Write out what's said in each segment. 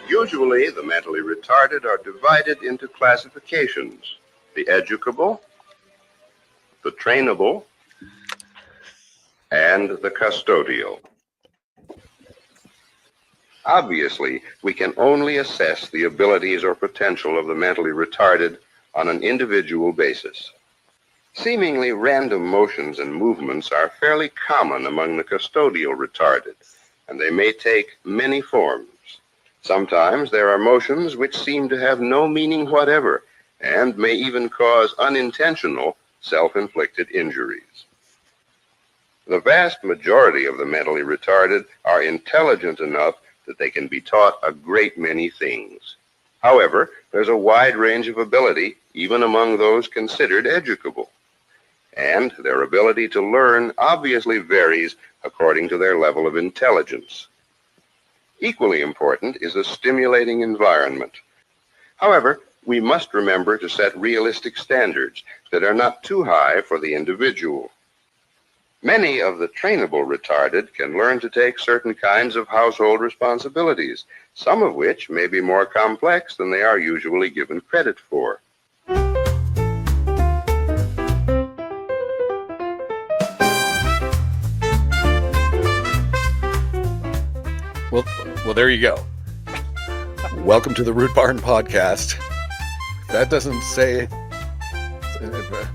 Usually, the mentally retarded are divided into classifications: the educable, the trainable, and the custodial. Obviously, we can only assess the abilities or potential of the mentally retarded on an individual basis. Seemingly random motions and movements are fairly common among the custodial retarded, and they may take many forms. Sometimes there are motions which seem to have no meaning whatever and may even cause unintentional self-inflicted injuries. The vast majority of the mentally retarded are intelligent enough that they can be taught a great many things. However, there's a wide range of ability even among those considered educable, and their ability to learn obviously varies according to their level of intelligence. Equally important is a stimulating environment. However, we must remember to set realistic standards that are not too high for the individual. Many of the trainable retarded can learn to take certain kinds of household responsibilities, some of which may be more complex than they are usually given credit for. Well, there you go. Welcome to the Root Barn Podcast. That doesn't say,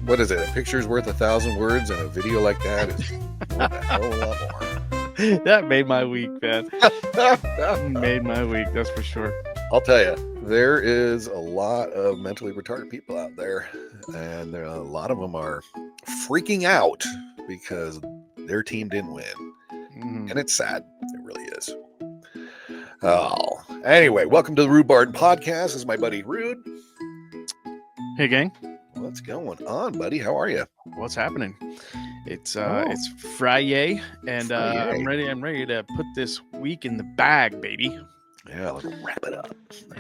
what is it? A picture's worth 1,000 words, and a video like that is a hell of a lot more. That made my week, man. Made my week, that's for sure. I'll tell you, there is a lot of mentally retarded people out there, and a lot of them are freaking out because their team didn't win. And it's sad. It really is. Oh, anyway, welcome to the Rude Barn Podcast. This is my buddy Rude. Hey, gang. What's going on, buddy? How are you? What's happening? It's Friday, and I'm ready to put this week in the bag, baby. Yeah, let's wrap it up.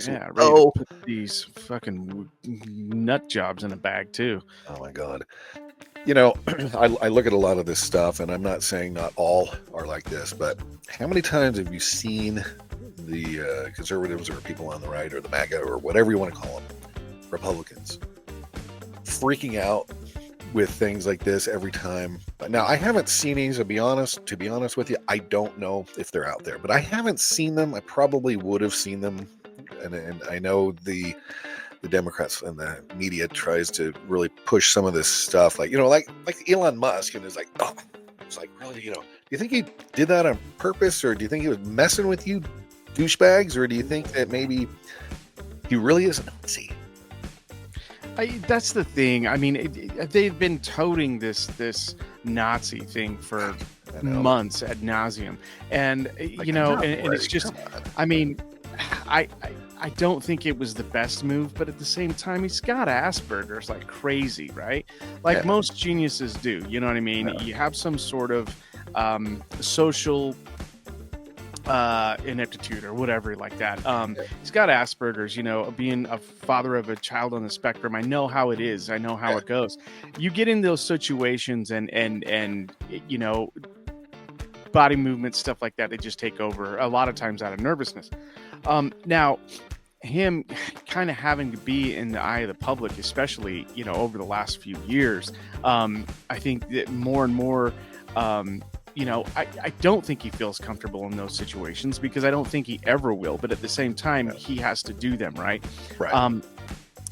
Yeah, ready to put these fucking nut jobs in a bag too. Oh my God. You know, I look at a lot of this stuff, and I'm not saying not all are like this, but how many times have you seen the conservatives or people on the right or the MAGA or whatever you want to call them, Republicans, freaking out with things like this every time? Now, I haven't seen these, to be honest with you. I don't know if they're out there, but I haven't seen them. I probably would have seen them, and I know the Democrats and the media tries to really push some of this stuff, like Elon Musk, and it's like, oh, it's like, really, do you think he did that on purpose, or do you think he was messing with you douchebags, or do you think that maybe he really is a Nazi? That's the thing. I mean, they've been toting this Nazi thing for months ad nauseum, and and it's just, I mean, I don't think it was the best move, but at the same time, he's got Asperger's like crazy, right? Like most geniuses do. You know what I mean? Yeah. You have some sort of social ineptitude or whatever like that. He's got Asperger's, being a father of a child on the spectrum. I know how it is. I know how it goes. You get in those situations and body movements, stuff like that, they just take over a lot of times out of nervousness. Now, him kind of having to be in the eye of the public, especially, over the last few years, I think that more and more, I don't think he feels comfortable in those situations, because I don't think he ever will. But at the same time, he has to do them, right?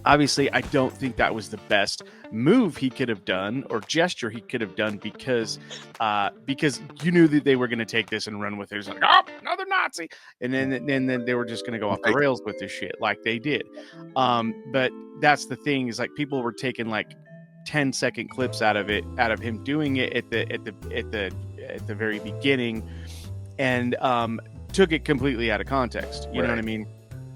Obviously, I don't think that was the best move he could have done or gesture he could have done, because you knew that they were going to take this and run with it. It's like, oh, another Nazi. And then they were just going to go off the rails with this shit like they did. But that's the thing, is like people were taking like 10-second clips out of him doing it at the very beginning, and took it completely out of context. You know what I mean?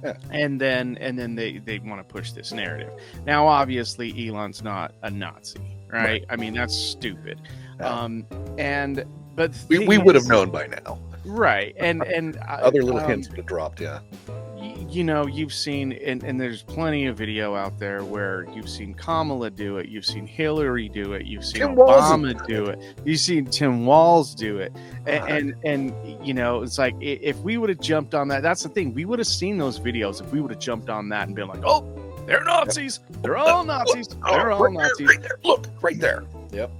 Yeah. And then they want to push this narrative. Now, obviously, Elon's not a Nazi, right? I mean, that's stupid. Yeah. But we would have known by now, right? And other little hints would have dropped. you know, you've seen, and there's plenty of video out there where you've seen Kamala do it, you've seen Hillary do it, you've seen Tim Walz Obama do it, you've seen Tim Walz do it, and you know, it's like if we would have jumped on that, that's the thing, we would have seen those videos if we would have jumped on that and been like, oh, they're Nazis, they're all Nazis, they're all Nazis. Right there. Look, right there. Yep.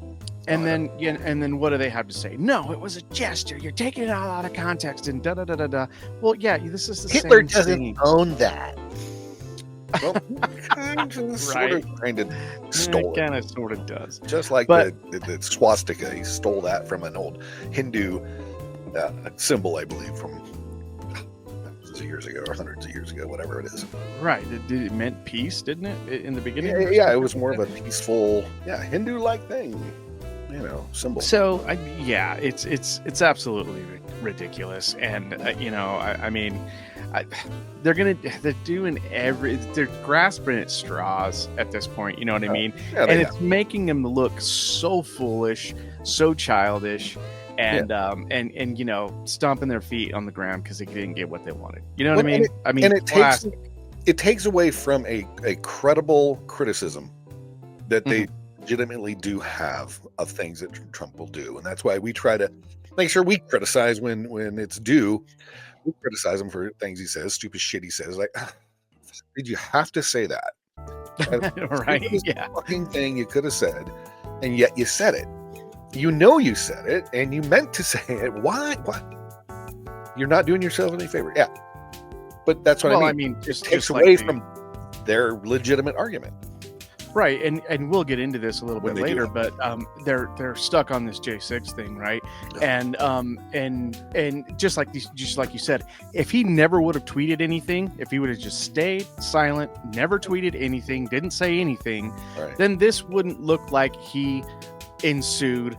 And then what do they have to say? No, it was a gesture. You're taking it out of context and da da da da da. Well, yeah, this is the Hitler same doesn't thing. own that. Well, sort of kind of stole It it. kind of sort of does. Just like But- the swastika, he stole that from an old Hindu symbol, I believe, from years ago or hundreds of years ago, whatever it is. Right. It meant peace, didn't it, in the beginning? Yeah, it was more of a peaceful, Hindu-like thing, you know, symbol. So, it's absolutely ridiculous. And, you know, I mean, they're grasping at straws at this point, you know what I mean? Yeah, And it's making them look so foolish, so childish, and you know, stomping their feet on the ground because they didn't get what they wanted. You know what I mean? And it classic. takes away from a credible criticism that they legitimately do have of things that Trump will do, and that's why we try to make sure we criticize when it's due. We criticize him for things he says, stupid shit he says. Like, did you have to say that? Right? Stupidest Yeah. fucking thing you could have said, and yet you said it. You know you said it, and you meant to say it. Why? What? You're not doing yourself any favor. Yeah, but that's what I mean. Just Takes like away the- from their legitimate argument. Right, and we'll get into this a little When bit they do. later, but they're stuck on this J6 thing, right? Yeah. And just like you said, if he never would have tweeted anything, if he would have just stayed silent, never tweeted anything, didn't say anything, Right. then this wouldn't look like he ensued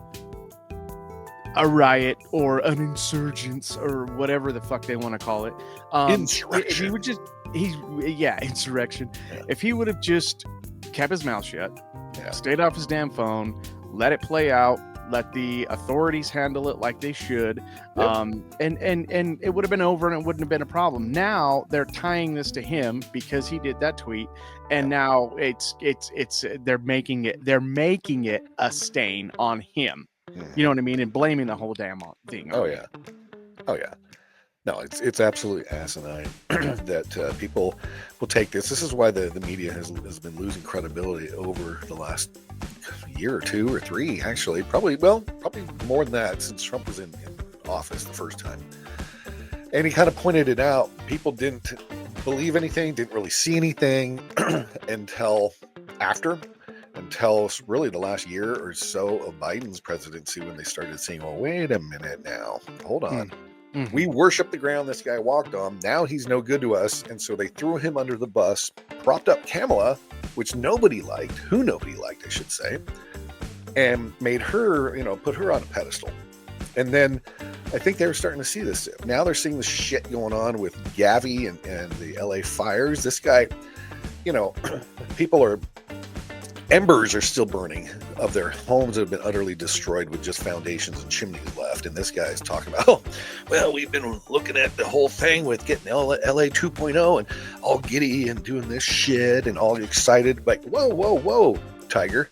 a riot or an insurgence or whatever the fuck they want to call it. If he would just insurrection. Yeah. If he would have just kept his mouth shut, Yeah. stayed off his damn phone, let it play out, let the authorities handle it like they should, Yep. and it would have been over and it wouldn't have been a problem. Now they're tying this to him because he did that tweet, and now it's they're making it a stain on him. You know what I mean? And blaming the whole damn thing. Oh yeah. No, it's absolutely asinine that people will take this. This is why the media has been losing credibility over the last year or two or three, actually. Probably more than that since Trump was in office the first time. And he kind of pointed it out. People didn't believe anything, didn't really see anything until really the last year or so of Biden's presidency, when they started saying, well, wait a minute now, hold on. Mhm. We worship the ground this guy walked on. Now he's no good to us. And so they threw him under the bus, propped up Kamala, which nobody liked, I should say, and made her, put her on a pedestal. And then I think they were starting to see this. Now they're seeing the shit going on with Gavi and the LA fires. This guy, embers are still burning of their homes that have been utterly destroyed with just foundations and chimneys left. And this guy's talking about, we've been looking at the whole thing with getting LA 2.0 and all giddy and doing this shit and all excited. Like, whoa, Tiger.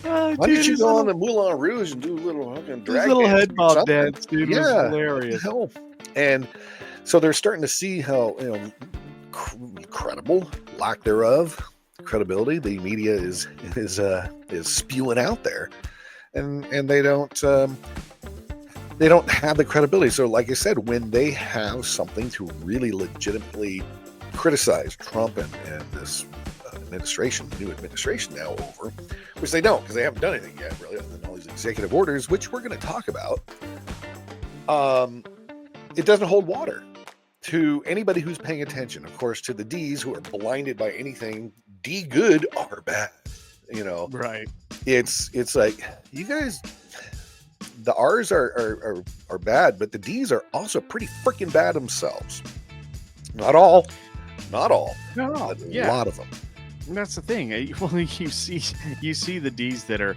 Why don't you go on the Moulin Rouge and do a little fucking drag little dance head or bob something? dance, dude, was Yeah, hilarious. hell. And so they're starting to see how credible, lack thereof, credibility the media is spewing out there, and they don't have the credibility. So, like I said, when they have something to really legitimately criticize Trump and this new administration now over, which they don't, because they haven't done anything yet, really, other than all these executive orders, which we're going to talk about. It doesn't hold water to anybody who's paying attention. Of course, to the D's who are blinded by anything D good or bad. Right. It's like, you guys, the R's are bad, but the D's are also pretty freaking bad themselves. Not all, No, but yeah. a lot of them. That's the thing. Well, you see the D's that are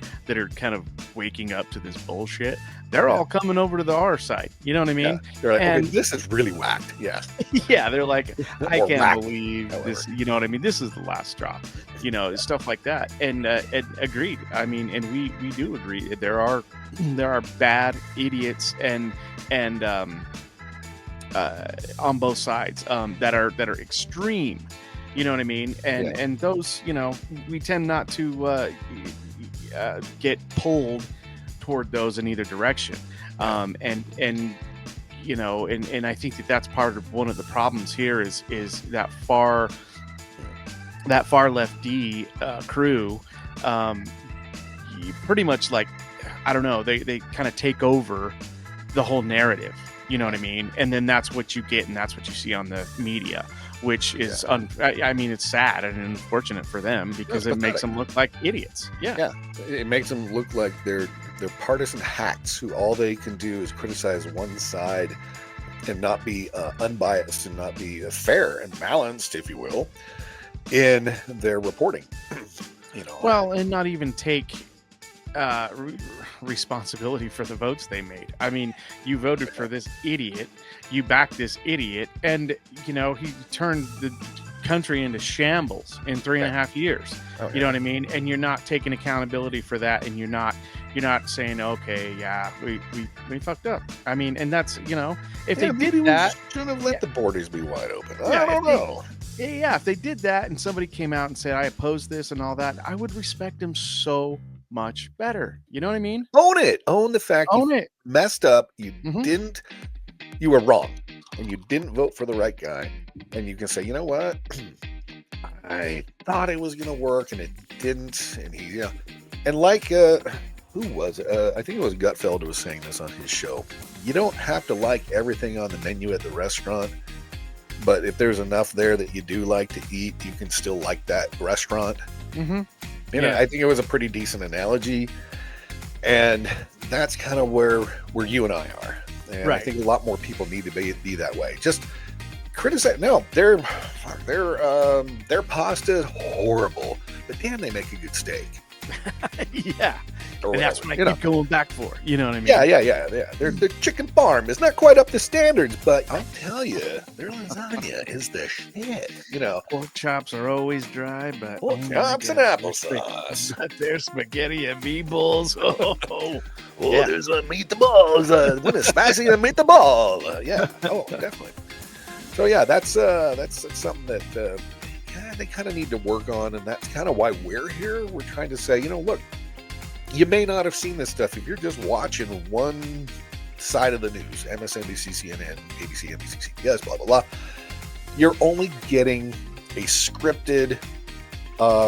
kind of waking up to this bullshit. They're Yeah. all coming over to the R side. You know what I mean? Yeah. They're like, And okay, this is really whacked. Yeah. yeah, they're like, I Or can't whack, believe however. this. You know what I mean? This is the last straw. You know, stuff like that. And agreed. I mean, and we do agree. There are bad idiots and on both sides that are extreme. You know what I mean? And Yeah. and those, you know, we tend not to get pulled toward those in either direction. And you know, and I think that's part of one of the problems here is that far left D crew, pretty much like, I don't know, they kind of take over the whole narrative. You know what I mean? And then that's what you get, and that's what you see on the media, which is, I mean, it's sad and unfortunate for them because it makes them look like idiots. Yeah. It makes them look like they're partisan hacks who all they can do is criticize one side and not be unbiased and not be fair and balanced, if you will, in their reporting. You know. Well, and not even take responsibility for the votes they made. I mean, you voted for this idiot, you backed this idiot, and you know he turned the country into shambles in 3.5 years. You know what I mean? And you're not taking accountability for that, and you're not saying, okay, yeah, we fucked up. I mean, and that's, you know, if they did that, should have let the borders be wide open. I don't know. If they did that and somebody came out and said, I oppose this and all that, I would respect them so much better. You know what I mean? Own it. Own the fact you messed up. You didn't. You were wrong, and you didn't vote for the right guy. And you can say, you know what? I thought it was going to work, and it didn't. And he, and like who was it? I think it was Gutfeld who was saying this on his show. You don't have to like everything on the menu at the restaurant, but if there's enough there that you do like to eat, you can still like that restaurant. You know, I think it was a pretty decent analogy, and that's kind of where you and I are. And I think a lot more people need to be that way. Just criticize. No, their pasta is horrible, but damn, they make a good steak. And that's what I keep going back for. You know what I mean? Yeah. Their chicken farm is not quite up to standards, but I'll tell you, their lasagna is the shit. You know, pork chops are always dry, but pork chops and applesauce. But their spaghetti and meatballs. There's a meatballs. When it's spicy, a meatball. Definitely. So yeah, that's something that they kind of need to work on, and that's kind of why we're here. We're trying to say, you know, look, you may not have seen this stuff if you're just watching one side of the news, MSNBC, CNN, ABC, NBC, CBS, blah, blah, blah. You're only getting a scripted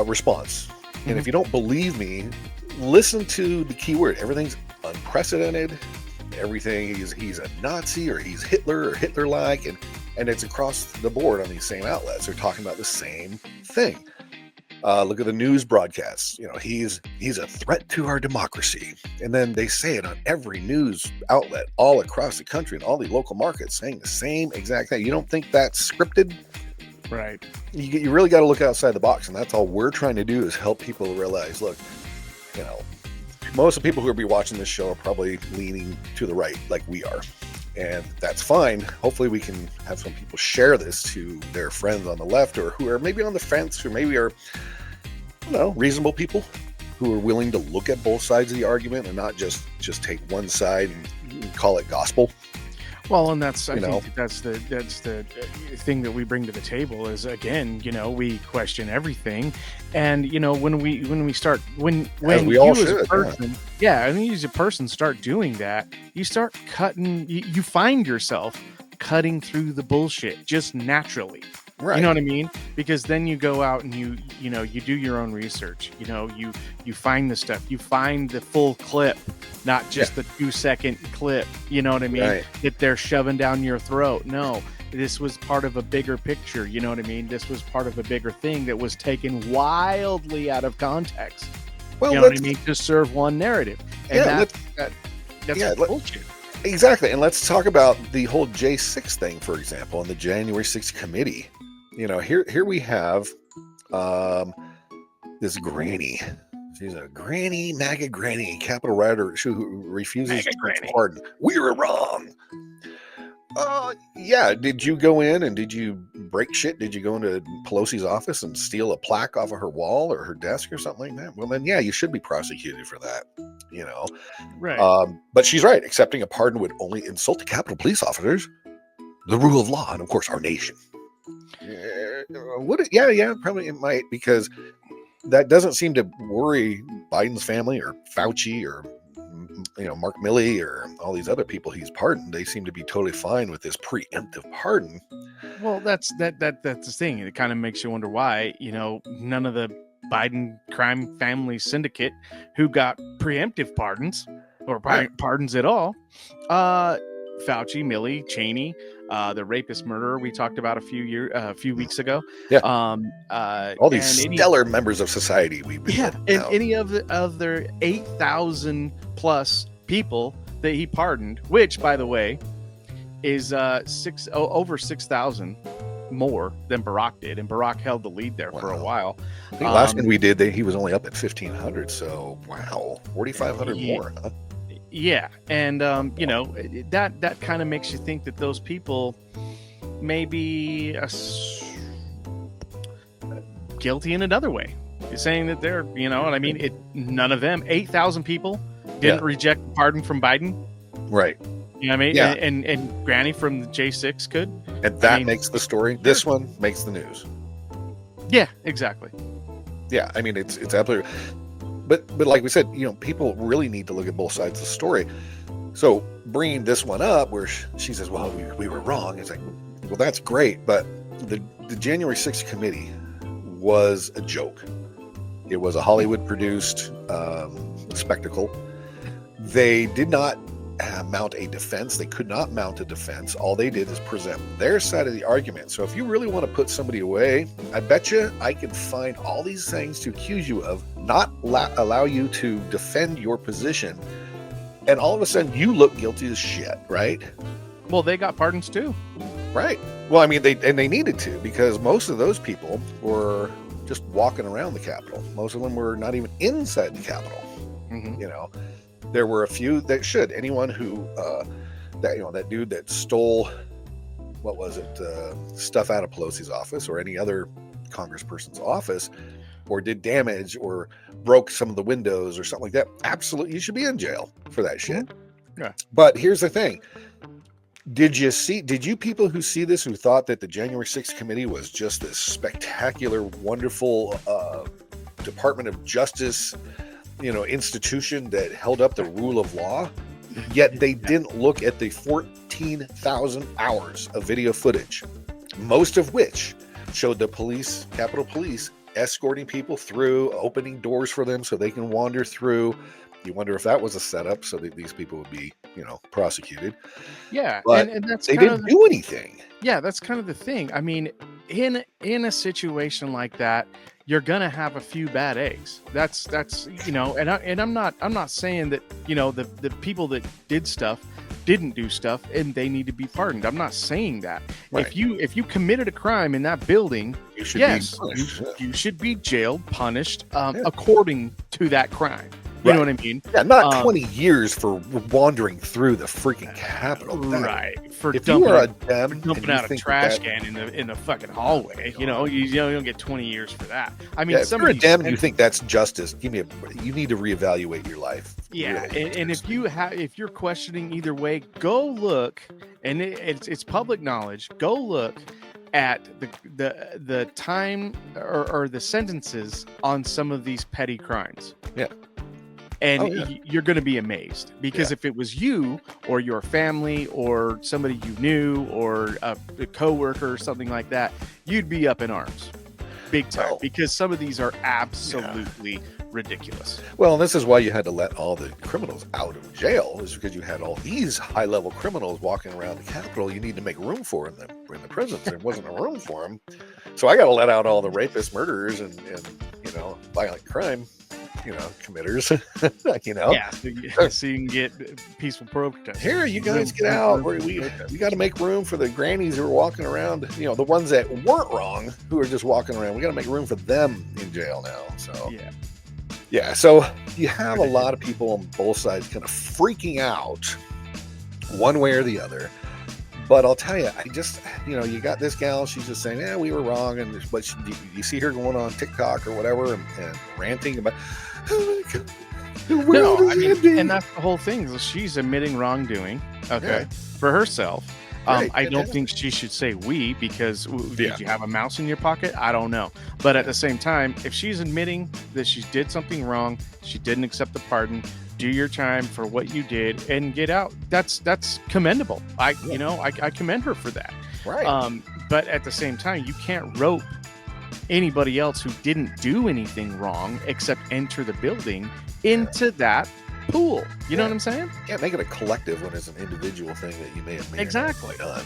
response. And if you don't believe me, listen to the keyword. Everything's unprecedented. Everything, he's a Nazi or he's Hitler or Hitler-like, and it's across the board on these same outlets. They're talking about the same thing. Look at the news broadcasts. You know, he's a threat to our democracy. And then they say it on every news outlet all across the country and all the local markets saying the same exact thing. You don't think that's scripted? Right. You really got to look outside the box. And that's all we're trying to do is help people realize, look, you know, most of the people who will be watching this show are probably leaning to the right like we are. And that's fine. Hopefully we can have some people share this to their friends on the left or who are maybe on the fence or maybe are, you know, reasonable people who are willing to look at both sides of the argument and not just take one side and call it gospel. Well, and that's, I think that's the thing that we bring to the table is, again, you know, we question everything. And, you know, when we start, when we all you as should, a person, I think as a person start doing that, you start cutting, you find yourself cutting through the bullshit just naturally. Right. You know what I mean? Because then you go out and you do your own research. You know, you find the stuff. You find the full clip, not just the 2-second clip. You know what I mean? Right. That they're shoving down your throat. No, this was part of a bigger picture. You know what I mean? This was part of a bigger thing that was taken wildly out of context. Well, you know what I mean? To serve one narrative. And that's bullshit. Exactly. And let's talk about the whole J6 thing, for example, and the January 6th committee. You know, here we have this granny. She's a granny, MAGA granny, Capitol rider who refuses MAGA to granny. pardon. We were wrong. Yeah. Did you go in and did you break shit? Did you go into Pelosi's office and steal a plaque off of her wall or her desk or something like that? Well, then, yeah, you should be prosecuted for that, you know. Right. But she's right. Accepting a pardon would only insult the Capitol police officers, the rule of law, and, of course, our nation. Would it? Yeah, probably it might, because that doesn't seem to worry Biden's family or Fauci or Mark Milley or all these other people he's pardoned. They seem to be totally fine with this preemptive pardon. Well, that's the thing. It kind of makes you wonder why, none of the Biden crime family syndicate who got preemptive pardons or pardons at all. Fauci, Milley, Cheney, the rapist murderer we talked about a few weeks ago. Yeah. All these stellar members of society. And any of their 8,000 plus people that he pardoned, which, by the way, is over 6,000 more than Barack did, and Barack held the lead there for a while. I think last one we did, he was only up at 1,500. So wow, 4,500 more. Huh? Yeah, and that kind of makes you think that those people may be guilty in another way. You're saying that they're, what I mean? None of them, 8,000 people, didn't reject the pardon from Biden. Right. You know what I mean? Yeah. And Granny from the J6 could. And that makes the story. This one makes the news. Yeah, exactly. Yeah, I mean, it's absolutely. But like we said, people really need to look at both sides of the story. So bringing this one up where she says, well, we were wrong. It's like, well, that's great. But the January 6th committee was a joke. It was a Hollywood-produced spectacle. They did not mount a defense. They could not mount a defense. All they did is present their side of the argument. So if you really want to put somebody away, I bet you I can find all these things to accuse you of, not allow you to defend your position, and all of a sudden you look guilty as shit, right? Well, they got pardons too. Right. Well, I mean, they needed to, because most of those people were just walking around the Capitol. Most of them were not even inside the Capitol. Mm-hmm. There were a few that should. Anyone who, that dude that stole, what was it, stuff out of Pelosi's office or any other congressperson's office, or did damage or broke some of the windows or something like that, absolutely, you should be in jail for that shit. Mm-hmm. Yeah. But here's the thing. Did you people who see this, who thought that the January 6th committee was just this spectacular, wonderful Department of Justice, institution that held up the rule of law, yet they didn't look at the 14,000 hours of video footage, most of which showed the police, Capitol Police, escorting people through, opening doors for them so they can wander through. You wonder if that was a setup so that these people would be, prosecuted. Yeah, but and that's they didn't do anything. Yeah, that's kind of the thing. I mean, in a situation like that, you're gonna have a few bad eggs. That's and I'm not saying that the people that did stuff didn't do stuff and they need to be pardoned. I'm not saying that. Right. If you committed a crime in that building, you should be jailed, punished according to that crime. You know what I mean? Yeah, not 20 years for wandering through the freaking Capitol. Right. For if you are a dem dumping out a trash can in the fucking hallway, you don't get 20 years for that. I mean, if you're a dem and you think that's justice, you need to reevaluate your life. Yeah, really. And if you're questioning either way, go look, and it's public knowledge. Go look at the time or the sentences on some of these petty crimes. Yeah. And you're going to be amazed, because if it was you or your family or somebody you knew or a coworker or something like that, you'd be up in arms big time, because some of these are absolutely ridiculous. Well, this is why you had to let all the criminals out of jail, is because you had all these high-level criminals walking around the Capitol. You need to make room for them in the prisons. There wasn't a room for them. So I got to let out all the rapists, murderers, and violent crime. committers, Yeah, so you can get peaceful protest. Here, you guys get out. We got to make room for the grannies who are walking around, the ones that weren't wrong, who are just walking around. We got to make room for them in jail now. So, yeah. So you have a lot of people on both sides kind of freaking out one way or the other. But I'll tell you, I just, you got this gal, she's just saying, yeah, we were wrong. But you see her going on TikTok or whatever and ranting about, oh my God. No, I mean, and that's the whole thing. She's admitting wrongdoing, for herself. Right, I don't think she should say we, because did you have a mouse in your pocket? I don't know. But at the same time, if she's admitting that she did something wrong, she didn't accept the pardon, do your time for what you did and get out. That's commendable. I commend her for that. Right. But at the same time, you can't rope anybody else who didn't do anything wrong except enter the building into that pool. You know what I'm saying? Yeah, make it a collective when it's an individual thing that you may have made exactly done.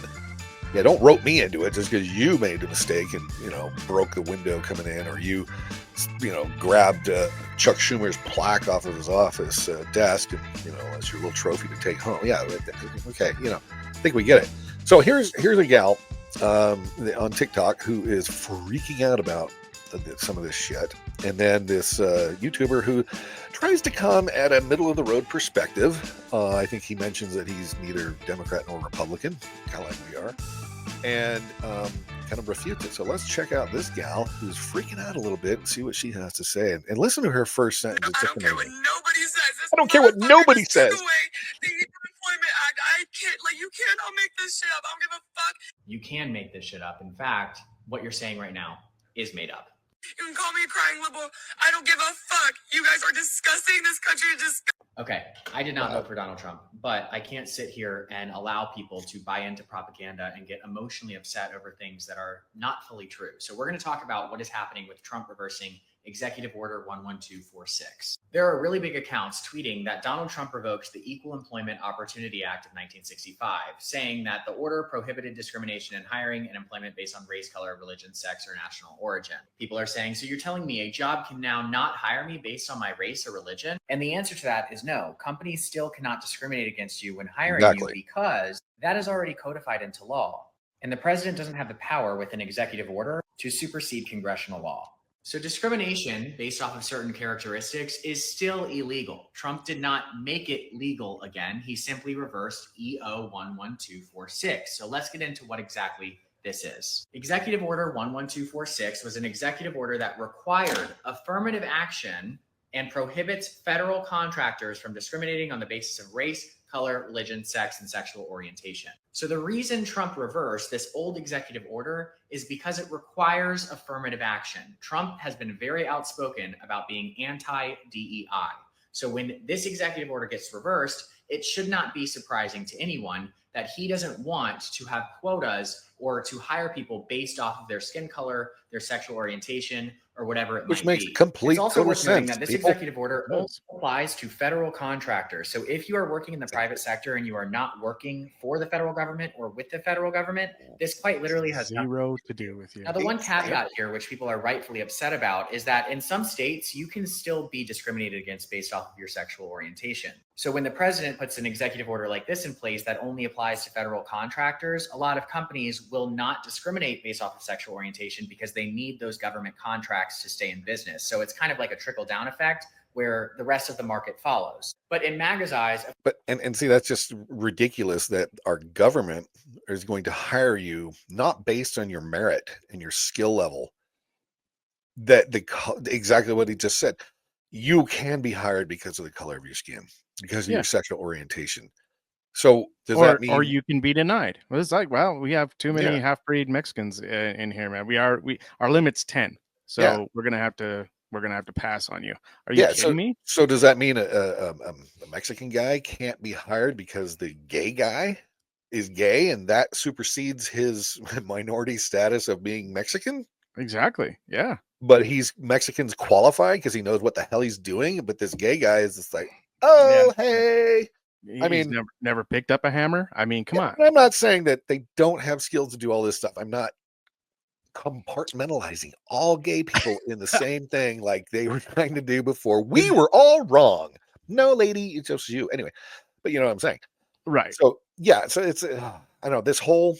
Yeah, don't rope me into it just because you made a mistake and broke the window coming in, or you grabbed Chuck Schumer's plaque off of his office desk and as your little trophy to take home. Yeah, okay, I think we get it. So here's a gal on TikTok who is freaking out about some of this shit, and then this YouTuber who tries to come at a middle of the road perspective. I think he mentions that he's neither Democrat nor Republican, kind of like we are, and kind of refutes it. So let's check out this gal who's freaking out a little bit and see what she has to say, and listen to her first sentence. I don't care what nobody says. I don't care what nobody says. The Employment Act. I can't, you cannot make this shit up. I don't give a fuck. You can make this shit up. In fact, what you're saying right now is made up. You can call me a crying liberal. I don't give a fuck. You guys are disgusting. This country is disgusting. Okay, I did not vote for Donald Trump, but I can't sit here and allow people to buy into propaganda and get emotionally upset over things that are not fully true. So we're going to talk about what is happening with Trump reversing Executive Order 11246. There are really big accounts tweeting that Donald Trump revoked the Equal Employment Opportunity Act of 1965, saying that the order prohibited discrimination in hiring and employment based on race, color, religion, sex, or national origin. People are saying, so you're telling me a job can now not hire me based on my race or religion? And the answer to that is no. Companies still cannot discriminate against you when hiring you because that is already codified into law. And the president doesn't have the power with an executive order to supersede congressional law. So discrimination based off of certain characteristics is still illegal. Trump did not make it legal again. He simply reversed EO 11246. So let's get into what exactly this is. Executive Order 11246 was an executive order that required affirmative action and prohibits federal contractors from discriminating on the basis of race, color, religion, sex, and sexual orientation. So the reason Trump reversed this old executive order is because it requires affirmative action. Trump has been very outspoken about being anti-DEI. So when this executive order gets reversed, it should not be surprising to anyone that he doesn't want to have quotas or to hire people based off of their skin color, their sexual orientation, or whatever it might be. Which makes complete It's also worth noting sense. that this executive order only applies to federal contractors. So if you are working in the private sector and you are not working for the federal government or with the federal government, this quite literally has zero to do with you. Now, the one caveat here, which people are rightfully upset about, is that in some states, you can still be discriminated against based off of your sexual orientation. So when the president puts an executive order like this in place that only applies to federal contractors, a lot of companies will not discriminate based off of sexual orientation because they need those government contracts to stay in business. So it's kind of like a trickle-down effect where the rest of the market follows. But in MAGA's eyes... But and see, that's just ridiculous that our government is going to hire you not based on your merit and your skill level. Exactly what he just said. You can be hired because of the color of your skin, because of your sexual orientation. So does that mean, or you can be denied? Well, it's like, well, we have too many half-breed Mexicans in here, man. Our limit's 10, so we're gonna have to pass on you. Are you kidding me? So does that mean a Mexican guy can't be hired because the gay guy is gay and that supersedes his minority status of being Mexican? Exactly. Yeah. But Mexicans qualified because he knows what the hell he's doing. But this gay guy is just like, oh, hey. He's never picked up a hammer. I mean, come on. I'm not saying that they don't have skills to do all this stuff. I'm not compartmentalizing all gay people in the same thing like they were trying to do before. We were all wrong. No, lady, it's just you. Anyway, but you know what I'm saying? Right. So, yeah, so it's, I don't know, this whole,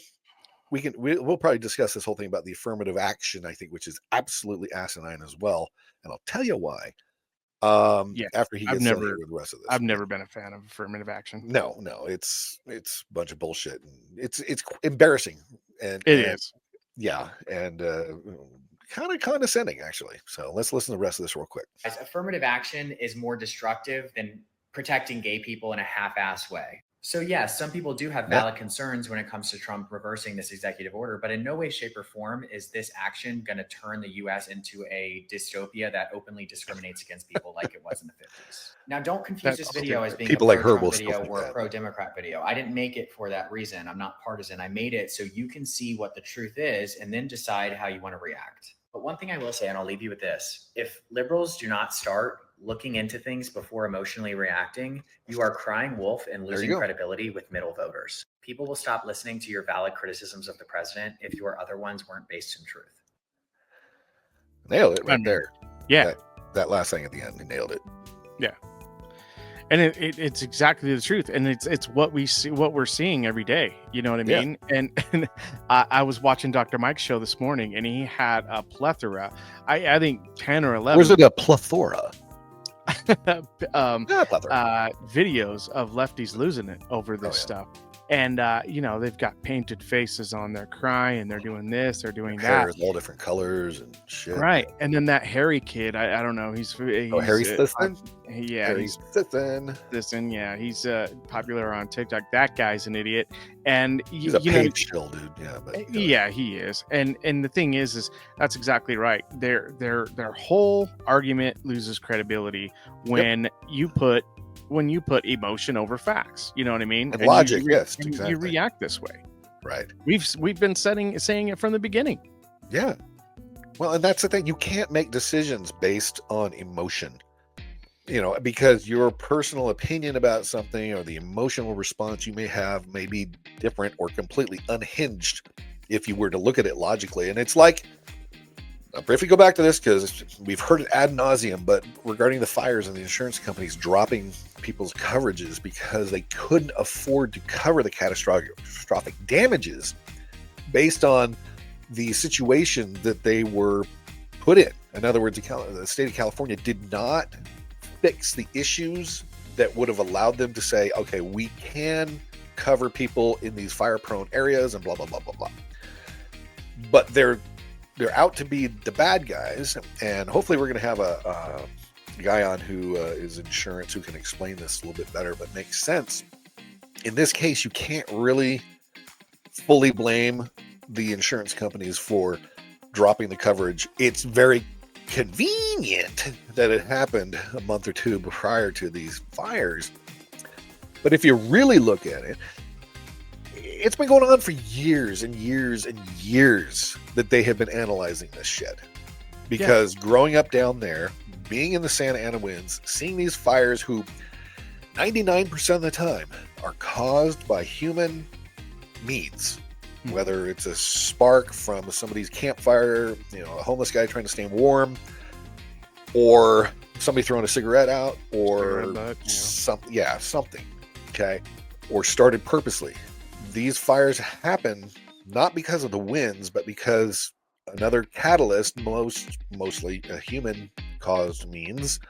we'll probably discuss this whole thing about the affirmative action, I think, which is absolutely asinine as well. And I'll tell you why. Yeah, After he I've gets done never- here with the rest of this. I've never been a fan of affirmative action. No, it's a bunch of bullshit. And it's embarrassing. And It is. Yeah, and kind of condescending, actually. So let's listen to the rest of this real quick. As affirmative action is more destructive than protecting gay people in a half-assed way. So yes, some people do have valid concerns when it comes to Trump reversing this executive order, but in no way, shape, or form is this action going to turn the U.S. into a dystopia that openly discriminates against people like it was in the 50s. Now, don't confuse this video as being People a like her pro-Trump will still video think or a that. pro-Democrat video. I didn't make it for that reason. I'm not partisan. I made it so you can see what the truth is and then decide how you want to react. But one thing I will say, and I'll leave you with this, if liberals do not start looking into things before emotionally reacting, you are crying wolf and losing credibility with middle voters. People will stop listening to your valid criticisms of the president if your other ones weren't based in truth. Nailed it right there. Yeah. That last thing at the end, he nailed it. Yeah. And it's exactly the truth. And it's what we see, what we're seeing every day. You know what I mean? And I was watching Dr. Mike's show this morning, and he had a plethora, I think 10 or 11. Where's it a plethora? Videos of lefties losing it over this stuff. And they've got painted faces on, they're crying, they're doing this, they're doing that. Hair all different colors and shit. Right. And then that Harry kid, I don't know, he's Harry Sisson? Yeah, Harry Sisson. Yeah, he's popular on TikTok. That guy's an idiot. And he's a page shill, dude. Yeah, but yeah, he is. And the thing is that's exactly right. Their whole argument loses credibility when you put emotion over facts. You know what I mean? And logic, yes, and exactly. You react this way. Right. We've been saying it from the beginning. Yeah. Well, and that's the thing. You can't make decisions based on emotion. Because your personal opinion about something or the emotional response you may have may be different or completely unhinged if you were to look at it logically. And it's like, I'll briefly go back to this because we've heard it ad nauseum, but regarding the fires and the insurance companies dropping people's coverages because they couldn't afford to cover the catastrophic damages based on the situation that they were put in. In other words, the state of California did not fix the issues that would have allowed them to say, okay, we can cover people in these fire-prone areas and blah, blah, blah, blah, blah. But they're out to be the bad guys, and hopefully we're going to have a guy on who is insurance who can explain this a little bit better, but makes sense. In this case, you can't really fully blame the insurance companies for dropping the coverage. It's very convenient that it happened a month or two prior to these fires. But if you really look at it, it's been going on for years and years and years that they have been analyzing this shit. Because growing up down there, being in the Santa Ana winds, seeing these fires who 99% of the time are caused by human means. Whether it's a spark from somebody's campfire, a homeless guy trying to stay warm, or somebody throwing a cigarette out, or something, okay, or started purposely. These fires happen not because of the winds, but because another catalyst, mostly a human-caused means,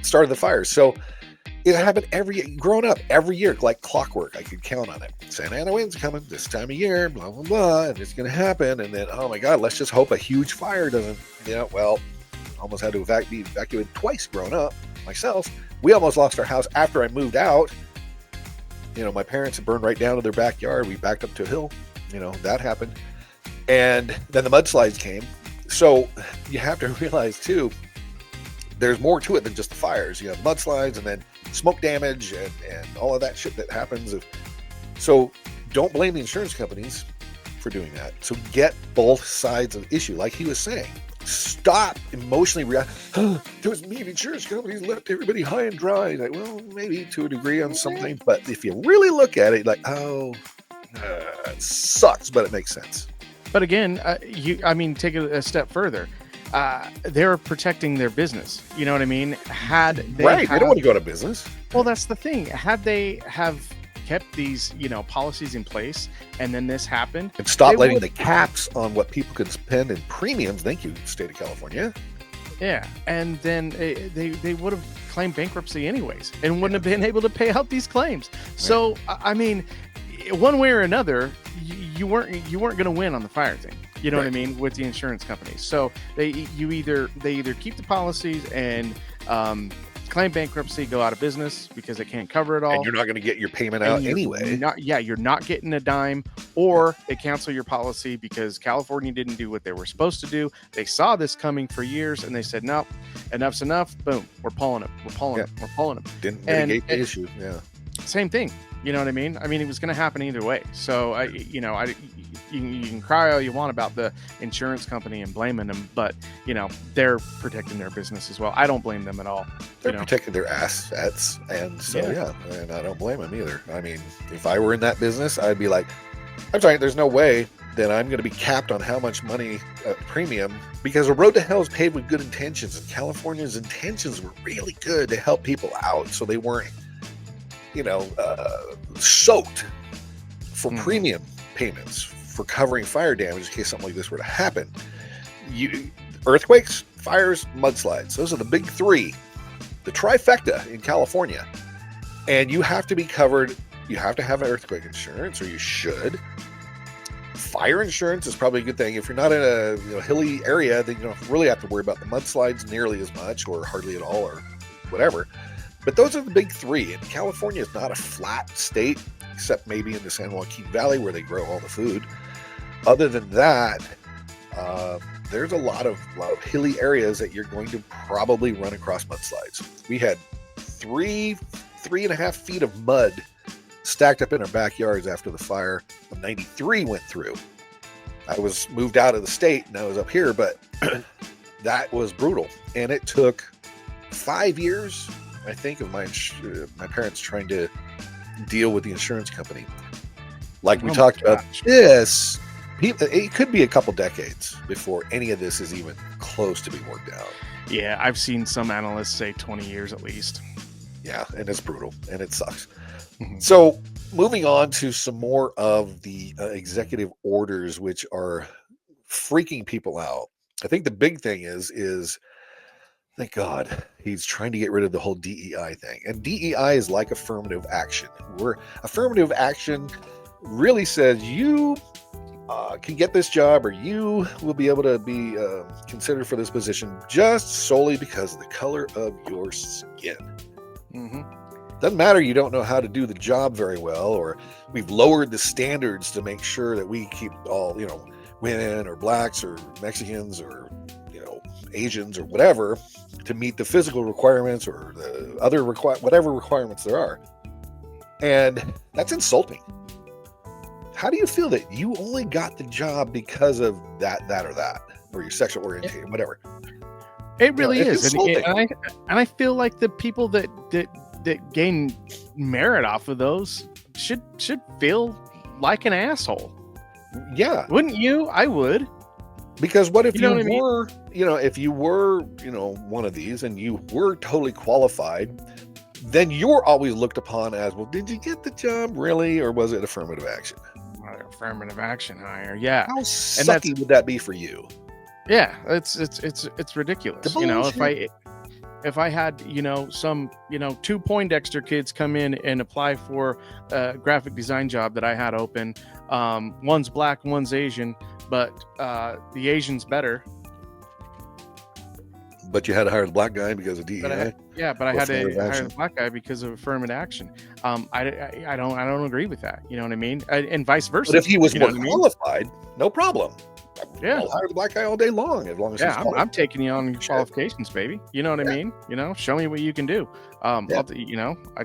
started the fire. So it happened growing up, every year, like clockwork. I could count on it. Santa Ana winds coming this time of year, blah, blah, blah, and it's going to happen. And then, oh my God, let's just hope a huge fire doesn't, almost had to be evacuated twice growing up myself. We almost lost our house after I moved out. My parents had burned right down to their backyard. We backed up to a hill, that happened. And then the mudslides came. So you have to realize too, there's more to it than just the fires. You have mudslides and then smoke damage and all of that shit that happens. So don't blame the insurance companies for doing that. So get both sides of the issue. Like he was saying, stop emotionally reacting. Those mean insurance companies left everybody high and dry. Like, well, maybe to a degree on something. But if you really look at it, like, it sucks, but it makes sense. But again, take it a step further. They're protecting their business. You know what I mean? They don't want to go out of business. Well, that's the thing. Had they have kept these, policies in place, and then this happened, and stop letting the caps on what people could spend in premiums. Thank you, state of California. Yeah, and then they would have claimed bankruptcy anyways, and wouldn't have been able to pay out these claims. So, I mean, one way or another, you weren't going to win on the fire thing. You know what I mean, with the insurance companies. So they either keep the policies and claim bankruptcy, go out of business because they can't cover it all. And you're not going to get your payment out anyway. You're not getting a dime, or they cancel your policy because California didn't do what they were supposed to do. They saw this coming for years, and they said, "No, enough's enough. Boom, we're pulling it. We're pulling them." Didn't mitigate the issue. Yeah. Same thing. You know what I mean? I mean, it was going to happen either way. So, you can cry all you want about the insurance company and blaming them, but, they're protecting their business as well. I don't blame them at all. They're protecting their assets. And so, and I don't blame them either. I mean, if I were in that business, I'd be like, I'm sorry, there's no way that I'm going to be capped on how much money premium, because a road to hell is paved with good intentions, and California's intentions were really good to help people out. So they weren't, soaked for premium payments for covering fire damage in case something like this were to happen. Earthquakes, fires, mudslides. Those are the big three, the trifecta in California. And you have to be covered. You have to have an earthquake insurance, or you should. Fire insurance is probably a good thing. If you're not in a hilly area, then you don't really have to worry about the mudslides nearly as much, or hardly at all, or whatever. But those are the big three. And California is not a flat state, except maybe in the San Joaquin Valley where they grow all the food. Other than that, there's a lot of hilly areas that you're going to probably run across mudslides. We had 3.5 feet of mud stacked up in our backyards after the fire of 93 went through. I was moved out of the state and I was up here, but that was brutal. And it took 5 years, I think, of my parents trying to deal with the insurance company. Like we talked about this, it could be a couple decades before any of this is even close to being worked out. Yeah, I've seen some analysts say 20 years at least. Yeah, and it's brutal and it sucks. So moving on to some more of the executive orders, which are freaking people out. I think the big thing is thank God he's trying to get rid of the whole DEI thing. And DEI is like affirmative action, where affirmative action really says you can get this job, or you will be able to be considered for this position just solely because of the color of your skin. Doesn't matter you don't know how to do the job very well, or we've lowered the standards to make sure that we keep all, women or blacks or Mexicans or, Asians or whatever to meet the physical requirements or the other whatever requirements there are. And that's insulting. How do you feel that you only got the job because of that or that, or your sexual orientation, whatever? It really is. And I feel like the people that gain merit off of those should feel like an asshole. Yeah. Wouldn't you? I would. Because what if you were, if you were, one of these and you were totally qualified, then you're always looked upon as, well, did you get the job really? Or was it affirmative action? Affirmative action hire. Yeah. How sucky would that be for you? Yeah. It's ridiculous. If I had, some, 2 Poindexter kids come in and apply for a graphic design job that I had open, one's black, one's Asian, but the Asian's better. But you had to hire the black guy because of DEI? But I had to hire the black guy because of affirmative action. I don't agree with that. You know what I mean? And vice versa. But if he was more qualified, no problem. Yeah, I'll hire the black guy all day long as long as he's I'm taking you on your qualifications, baby. You know what I mean? Show me what you can do. I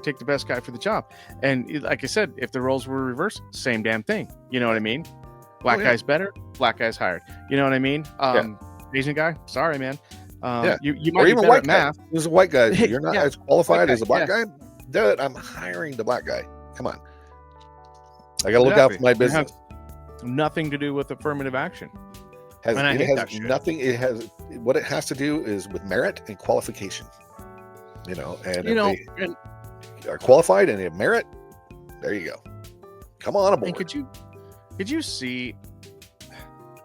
take the best guy for the job. And like I said, if the roles were reversed, same damn thing. You know what I mean? Black guy's better, black guy's hired. You know what I mean? Asian guy, sorry, man. You might be better at math. There's a white guy. You're not as qualified as a black guy. Dude, I'm hiring the black guy. Come on. I got to look out for my business. nothing to do with affirmative action. Has, And I it hate has that shit. nothing. It has what it has to do is with merit and qualification. And if they are qualified and they have merit, there you go. Come on aboard. And could you see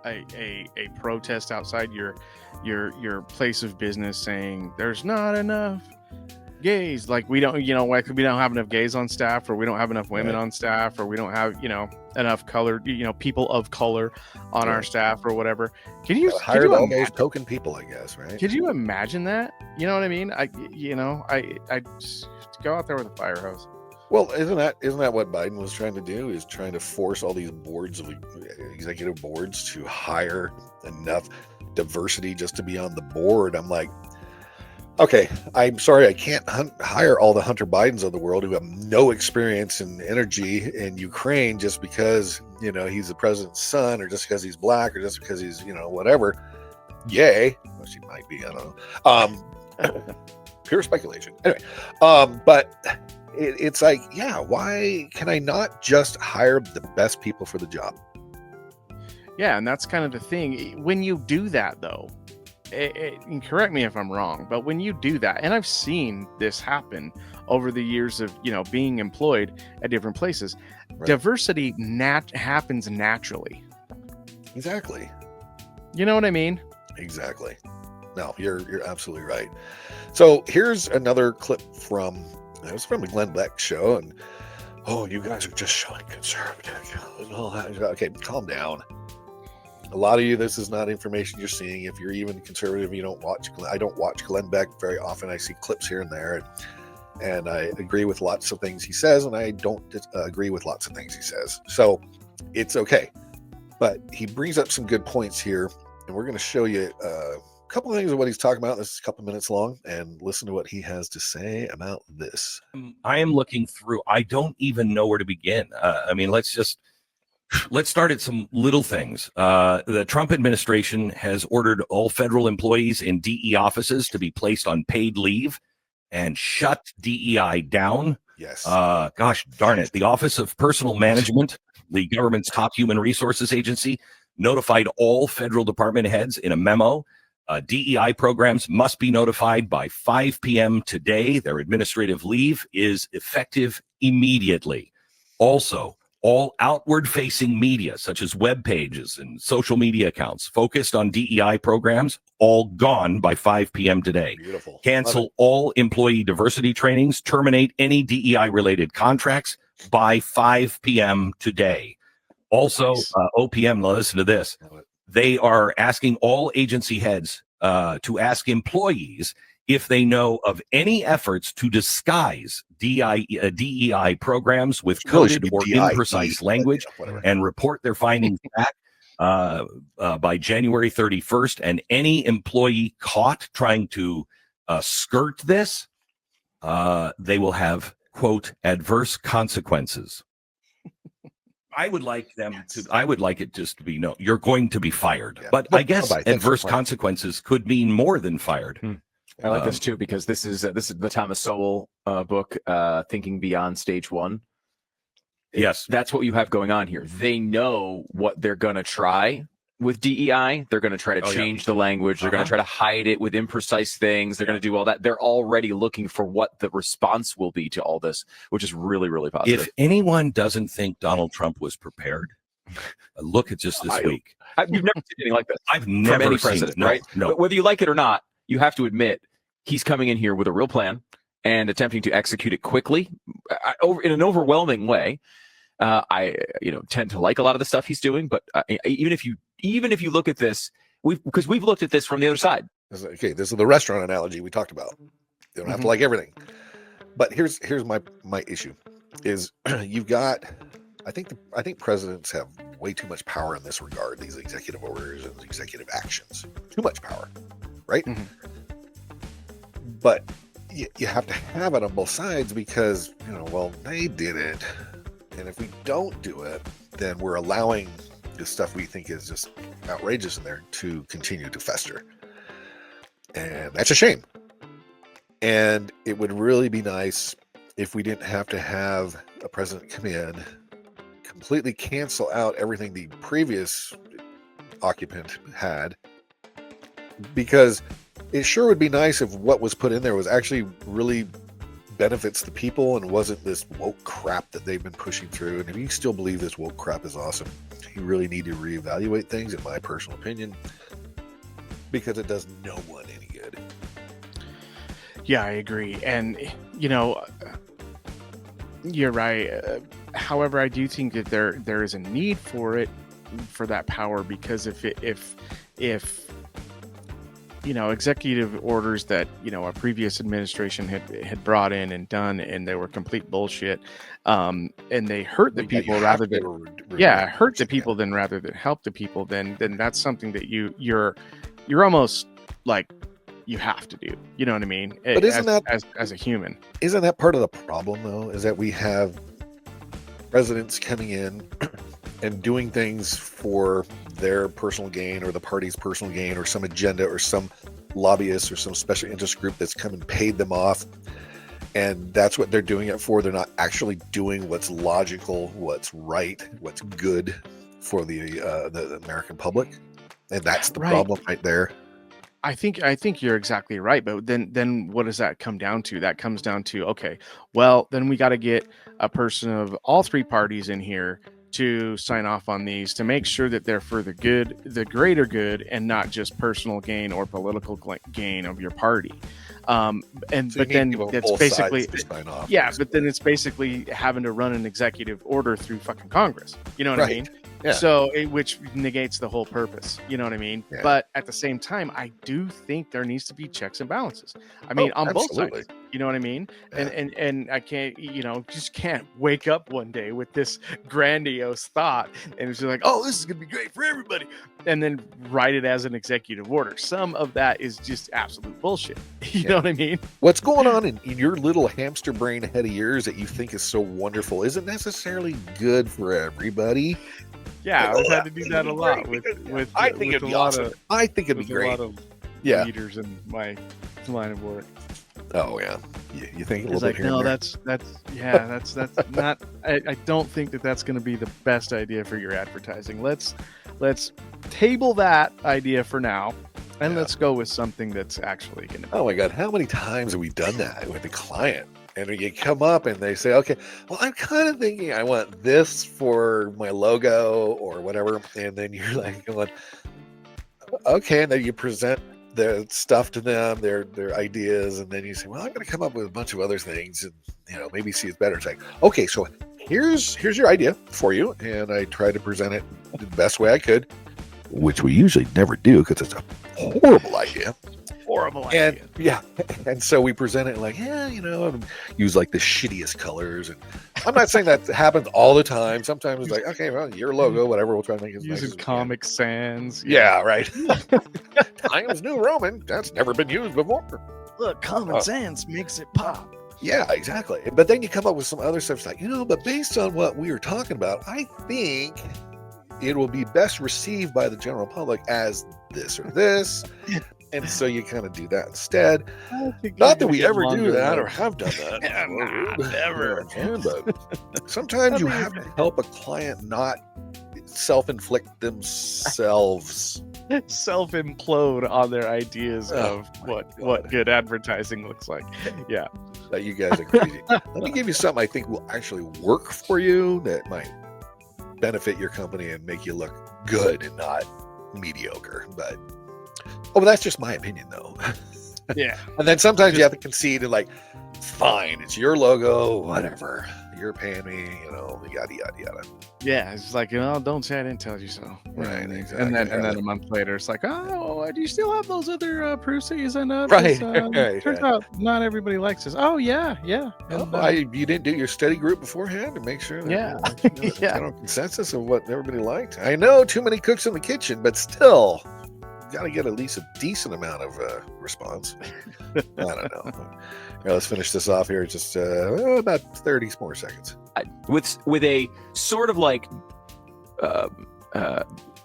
a protest outside your place of business saying there's not enough gays, like we don't have enough gays on staff, or we don't have enough women on staff, or we don't have enough colored people of color on our staff or whatever. Can you hire all those token people, I guess, right? Could you imagine that? You know what I mean? I just go out there with a fire hose. Well, isn't that what Biden was trying to do? Is trying to force all these boards of executive boards to hire enough diversity just to be on the board. I'm like, okay, I'm sorry, I can't hire all the Hunter Bidens of the world who have no experience and energy in Ukraine just because he's the president's son, or just because he's black, or just because he's whatever. Yay, well, she might be. I don't know. Pure speculation. Anyway, but. It's like, yeah, why can I not just hire the best people for the job? Yeah, and that's kind of the thing. When you do that, though, and correct me if I'm wrong, but when you do that, and I've seen this happen over the years of being employed at different places, right. Diversity happens naturally. Exactly. You know what I mean? Exactly. No, you're absolutely right. So here's another clip from. It was from the Glenn Beck show, and you guys are just showing conservative and all that. Okay, calm down. A lot of you, this is not information you're seeing. If you're even conservative, you don't watch. I don't watch Glenn Beck very often. I see clips here and there, and I agree with lots of things he says, and I don't agree with lots of things he says. So it's okay, but he brings up some good points here, and we're going to show you couple of things of what he's talking about. This is a couple minutes long, and listen to what he has to say about this. I am looking through. I don't even know where to begin. Let's start at some little things. The Trump administration has ordered all federal employees in DE offices to be placed on paid leave and shut DEI down. Yes. Gosh darn it. The Office of Personnel Management, the government's top human resources agency, notified all federal department heads in a memo. DEI programs must be notified by 5 p.m. today. Their administrative leave is effective immediately. Also, all outward-facing media, such as web pages and social media accounts focused on DEI programs, all gone by 5 p.m. today. Beautiful. Cancel all employee diversity trainings. Terminate any DEI-related contracts by 5 p.m. today. Also, OPM, listen to this. They are asking all agency heads to ask employees if they know of any efforts to disguise DEI programs with coded or imprecise language, and report their findings back by January 31st. And any employee caught trying to skirt this, they will have, quote, adverse consequences. I would like it just to be, no, you're going to be fired. Yeah. But I guess adverse consequences could mean more than fired. I like this too, because this is the Thomas Sowell book, Thinking Beyond Stage One. Yes. That's what you have going on here. They know what they're going to try with DEI. They're going to try to change the language. They're going to try to hide it with imprecise things. They're going to do all that. They're already looking for what the response will be to all this, which is really, really positive. If anyone doesn't think Donald Trump was prepared, look at just this week. You've never seen anything like this. I've never from any seen president, no, right? No. But whether you like it or not, you have to admit he's coming in here with a real plan and attempting to execute it quickly in an overwhelming way. I tend to like a lot of the stuff he's doing, but even if you look at this, because we've looked at this from the other side. Okay, this is the restaurant analogy we talked about. You don't have to like everything, but here's my issue is you've got. I think presidents have way too much power in this regard. These executive orders and executive actions, too much power, right? Mm-hmm. But you have to have it on both sides because they did it. And if we don't do it, then we're allowing the stuff we think is just outrageous in there to continue to fester. And that's a shame. And it would really be nice if we didn't have to have a president come in, completely cancel out everything the previous occupant had, because it sure would be nice if what was put in there was actually really benefits the people and wasn't this woke crap that they've been pushing through. And if you still believe this woke crap is awesome, you really need to reevaluate things, in my personal opinion, because it does no one any good. Yeah, I agree. And, you know, you're right. However, I do think that there is a need for it, for that power, because if you know, executive orders that, you know, a previous administration had brought in and done, and they were complete bullshit, and they hurt the people rather than hurt the people than rather than help the people, then that's something that you're almost like you have to do. You know what I mean? But isn't that as a human? Isn't that part of the problem, though? Is that we have presidents coming in and doing things for their personal gain or the party's personal gain or some agenda or some lobbyist or some special interest group that's come and paid them off, and that's what they're doing it for. They're not actually doing what's logical, what's right, what's good for the American public, and that's the problem right there. I think you're exactly right, but then what does that come down to? That comes down to, okay, well, then we got to get a person of all three parties in here to sign off on these to make sure that they're for the good, the greater good, and not just personal gain or political gain of your party. But then it's basically, but then it's basically having to run an executive order through fucking Congress. You know what I mean? Yeah. So which negates the whole purpose. You know what I mean? Yeah. But at the same time, I do think there needs to be checks and balances. I mean, on both sides. You know what I mean? Yeah. And I can't, you know, just can't wake up one day with this grandiose thought and it's just like, oh, this is gonna be great for everybody, and then write it as an executive order. Some of that is just absolute bullshit. You know what I mean? What's going on in your little hamster brain head of yours that you think is so wonderful isn't necessarily good for everybody. Yeah, I've had to do that a lot with I think it'd be awesome. I think it'd be great. A lot of leaders in my line of work. Oh yeah, you think a little bit here? No, that's not. I don't think that's going to be the best idea for your advertising. Let's table that idea for now, and let's go with something that's actually going to. Oh my God, how many times have we done that with a client? And you come up and they say, okay, well, I'm kind of thinking I want this for my logo or whatever. And then you're like going, okay. And then you present the stuff to them, their ideas. And then you say, well, I'm going to come up with a bunch of other things and, you know, maybe see it's better. It's like, okay, so here's your idea for you. And I try to present it the best way I could, which we usually never do because it's a horrible idea. And and so we present it like, yeah, you know, and use like the shittiest colors. And I'm not saying that happens all the time. Sometimes it's like, okay, well, your logo, whatever, we'll try to make it using nice Comic Sans. Yeah, right. Times New Roman. That's never been used before. Look, Comic Sans makes it pop. Yeah, exactly. But then you come up with some other stuff like, you know, but based on what we were talking about, I think it will be best received by the general public as this or this. And so you kind of do that instead. Not that we ever do that or have done that. Never. But sometimes you have to help a client not self-inflict themselves. Self-implode on their ideas of what good advertising looks like. Yeah. That you guys are crazy. Let me give you something I think will actually work for you that might benefit your company and make you look good and not mediocre. But that's just my opinion, though. Yeah. And then sometimes you have to concede and like, fine, it's your logo, whatever. You're paying me, you know, yada, yada, yada. Yeah, it's like, you know, don't say I didn't tell you so. Right, exactly. And then a month later, it's like, oh, do you still have those other proofs that you sent out? Right. Turns out not everybody likes this. Oh, yeah. And, you didn't do your study group beforehand to make sure that kind of consensus of what everybody liked. I know too many cooks in the kitchen, but still, you got to get at least a decent amount of response. I don't know. Right, let's finish this off here. Just about 30 more seconds. With a sort of like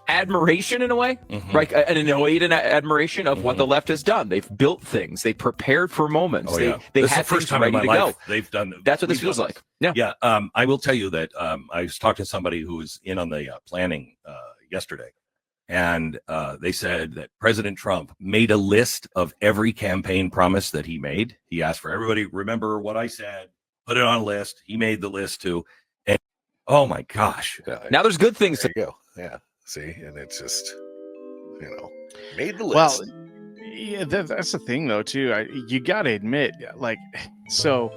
admiration in a way, right? An annoyed admiration of what the left has done. They've built things. They prepared for moments. Oh, yeah. They This is had the first things time ready in to my go. life they've done. That's what this we've feels done like. Yeah. Yeah. I will tell you that I was talking to somebody who was in on the planning yesterday, and they said that President Trump made a list of every campaign promise that he made. He asked for everybody, remember what I said, put it on a list. He made the list too. And oh my gosh. Now there's good things There to you go. Yeah. See, and it's just, made the list. Well, yeah, that's the thing though too. You got to admit, like, so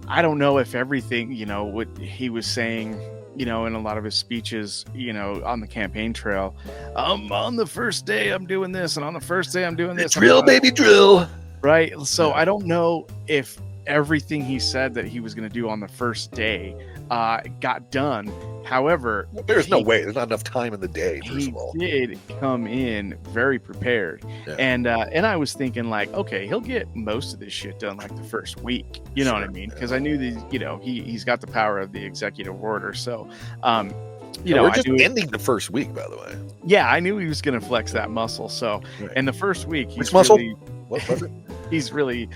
I don't know if everything, what he was saying, in a lot of his speeches, on the campaign trail, on the first day I'm doing this, and on the first day I'm doing this. Drill, baby, drill. Right. So I don't know if everything he said that he was going to do on the first day got done. However, There's no way. There's not enough time in the day, first he of all. did come in very prepared. Yeah. And I was thinking like, okay, he'll get most of this shit done like the first week. You know what I mean? Because I knew that, he's got the power of the executive order. So, We're just ending the first week, by the way. yeah, I knew he was going to flex that muscle. So, in the first week, he's Which muscle? really, What was it? he's really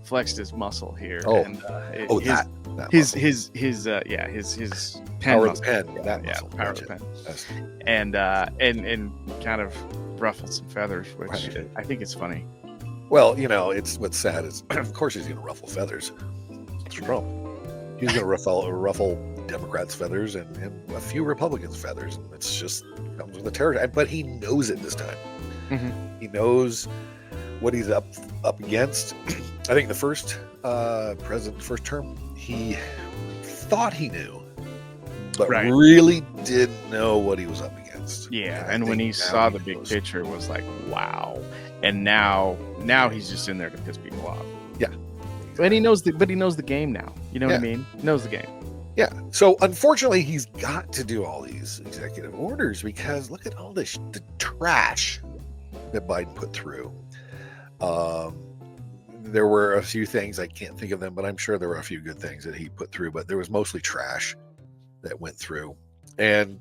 flexed his muscle here. Oh. And, his his pen power of muscle. the pen. That Yeah, muscle. power of the Gotcha. pen. That's- And kind of ruffled some feathers, which Right. I think it's funny. Well, it's what's sad is, of course, he's going to ruffle feathers. It's Trump. He's going to ruffle Democrats' feathers and a few Republicans' feathers. It's just comes with the territory. But he knows it this time. Mhm. He knows what he's up against. I think the first first term, he thought he knew, but Right. really didn't know what he was up against. Yeah, I and when think he now saw the big knows. picture, it was like, wow. And now he's just in there to piss people off. Yeah. And he knows the game now. You know what I Yeah. mean? He knows the game. Yeah. So unfortunately, he's got to do all these executive orders because look at all this the trash that Biden put through. There were a few things, I can't think of them, but I'm sure there were a few good things that he put through, but there was mostly trash that went through. And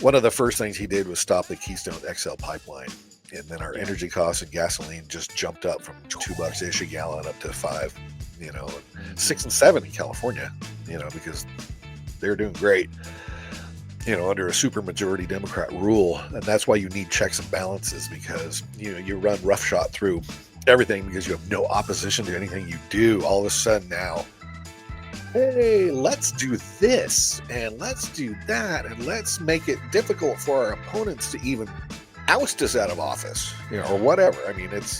one of the first things he did was stop the Keystone XL pipeline. And then our energy costs of gasoline just jumped up from $2-ish a gallon up to $5, and 6 and 7 in California, because they're doing great, under a super majority Democrat rule. And that's why you need checks and balances, because, you run roughshod through everything because you have no opposition to anything you do. All of a sudden now, hey, let's do this and let's do that and let's make it difficult for our opponents to even oust us out of office, or whatever. I mean, it's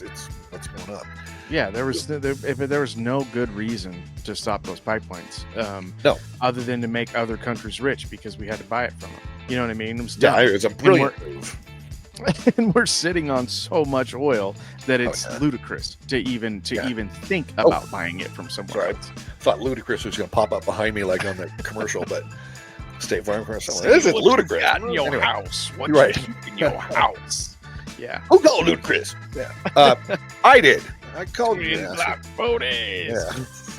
what's going on. Yeah, there was no good reason to stop those pipelines. No, other than to make other countries rich because we had to buy it from them. You know what I mean? It was yeah, dumb. it's a brilliant move. And we're sitting on so much oil that it's yeah. ludicrous to even think Oh. about buying it from somewhere Sorry, else. thought Ludacris was going to pop up behind me like on the commercial, but State Farm commercial. This is ludicrous. Got in your Anyway. house. What Right. you keep in your house? Yeah. Who called Ludacris? Yeah, I did. I called you. In Yeah. black booties.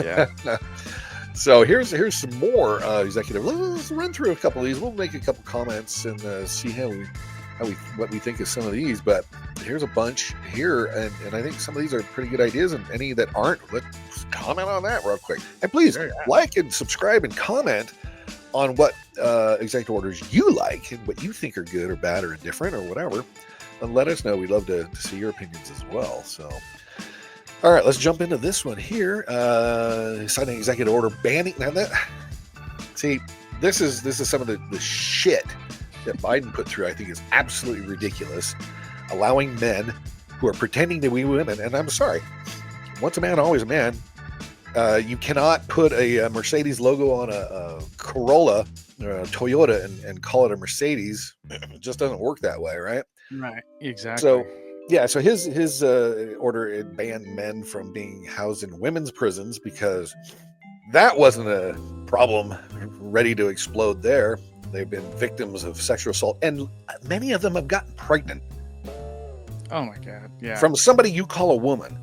Yeah. Yeah. So here's some more executive. Let's run through a couple of these. We'll make a couple comments and see what we think of some of these. But here's a bunch here, and I think some of these are pretty good ideas. And any that aren't, let's comment on that real quick. And please like and subscribe and comment on what executive orders you like and what you think are good or bad or indifferent or whatever. And let us know. We'd love to see your opinions as well. So. All right, let's jump into this one here. Signing executive order banning. Now this is some of the shit that Biden put through. I think is absolutely ridiculous. Allowing men who are pretending to be women, and I'm sorry, once a man, always a man. You cannot put a Mercedes logo on a Corolla or a Toyota and call it a Mercedes. It just doesn't work that way, right? Right. Exactly. So. Yeah, so his order, it banned men from being housed in women's prisons because that wasn't a problem ready to explode there. They've been victims of sexual assault, and many of them have gotten pregnant Oh my God. Yeah. from somebody you call a woman.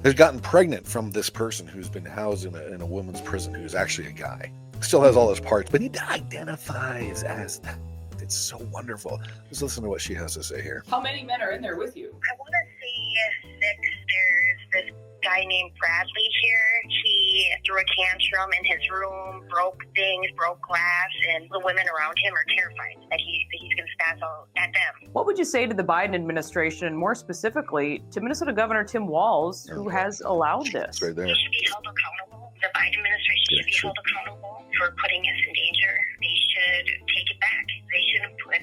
Has gotten pregnant from this person who's been housed in a woman's prison who's actually a guy. still has all his parts, but he identifies as that. It's so wonderful. Let's listen to what she has to say here. How many men are in there with you? I want to say 6. There's this guy named Bradley here. He threw a tantrum in his room, broke things, broke glass, and the women around him are terrified that he's going to spaz out at them. What would you say to the Biden administration, and more specifically to Minnesota Governor Tim Walz, who has allowed this? It's right there. He should be held accountable. The Biden administration should be held accountable for putting us in danger. They should take it back. They shouldn't put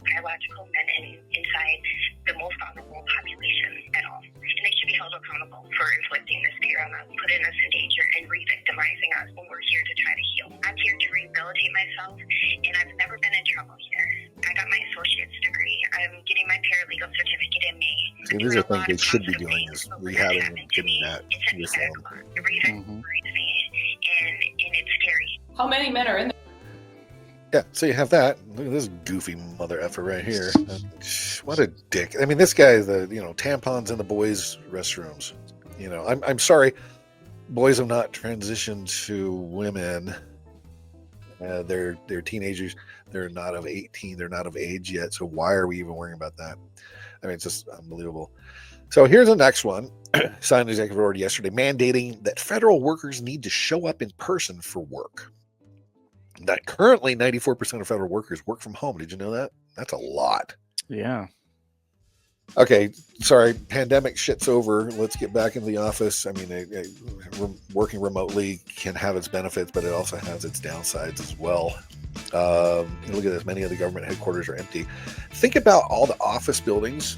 biological men inside the most vulnerable population at all. And they should be held accountable for inflicting this fear on us, putting us in danger, and re-victimizing us when we're here to try to heal. I'm here to rehabilitate myself, and I've never been in trouble here. I got my associate's degree. I'm getting my paralegal certificate in May. See, these are things they should be doing, is rehabbing and getting that reform. It really worries me, and it's scary. How many men are in there? Yeah, so you have that. Look at this goofy mother effer right here. What a dick. I mean, this guy, tampons in the boys' restrooms. I'm sorry. Boys have not transitioned to women. They're teenagers. They're not of 18. They're not of age yet. So why are we even worrying about that? I mean, it's just unbelievable. So here's the next one. Signed an executive order yesterday mandating that federal workers need to show up in person for work. That currently 94% of federal workers work from home. Did you know that? That's a lot. Yeah. Okay, sorry. Pandemic shit's over. Let's get back into the office. I mean, working remotely can have its benefits, but it also has its downsides as well. Look at this. Many of the government headquarters are empty. Think about all the office buildings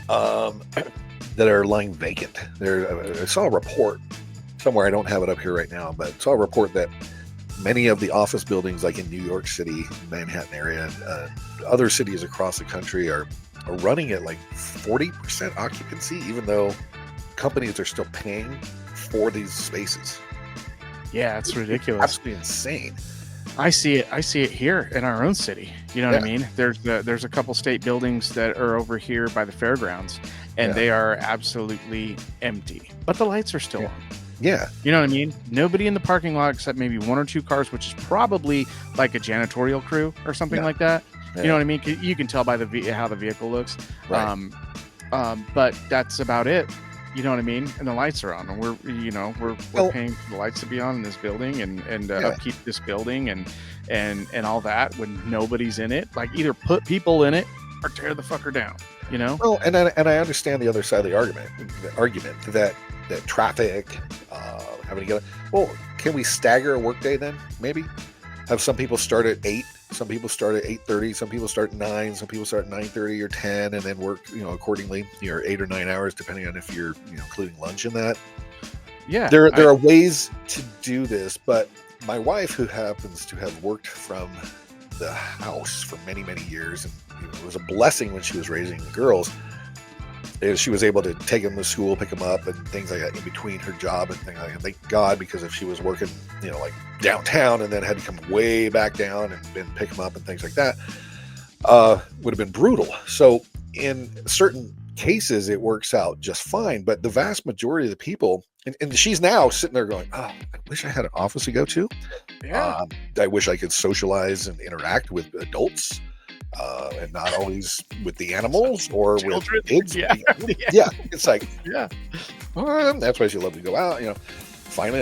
that are lying vacant. I saw a report somewhere. I don't have it up here right now, but I saw a report that many of the office buildings, like in New York City, Manhattan area, other cities across the country are running at like 40% occupancy, even though companies are still paying for these spaces. Yeah, it's ridiculous. Absolutely insane. I see it here in our own city. You know what I mean? There's a couple state buildings that are over here by the fairgrounds, and they are absolutely empty, but the lights are still on. Yeah. You know what I mean? Nobody in the parking lot except maybe 1 or 2 cars, which is probably like a janitorial crew or something like that. Yeah. You know what I mean? You can tell by how the vehicle looks. Right. But that's about it. You know what I mean? And the lights are on, and we're paying for the lights to be on in this building and upkeep this building and all that when nobody's in it. Like, either put people in it or tear the fucker down. You know? Well, and I understand the other side of the argument that traffic, having to get. Well, can we stagger a workday then? Maybe have some people start at 8, some people start at 8:30, some people start at 9, some people start at 9:30 or 10, and then work accordingly. 8 or 9 hours, depending on if you're including lunch in that. Yeah, there are ways to do this, but my wife, who happens to have worked from the house for many years, and it was a blessing when she was raising the girls. She was able to take them to school, pick them up, and things like that in between her job and things like that. Thank God, because if she was working, like downtown and then had to come way back down and pick them up and things like that, would have been brutal. So in certain cases, it works out just fine. But the vast majority of the people, and she's now sitting there going, "Oh, I wish I had an office to go to. Yeah. I wish I could socialize and interact with adults." And not always with the animals or with kids. Yeah. It's like, that's why she loved to go out, finally,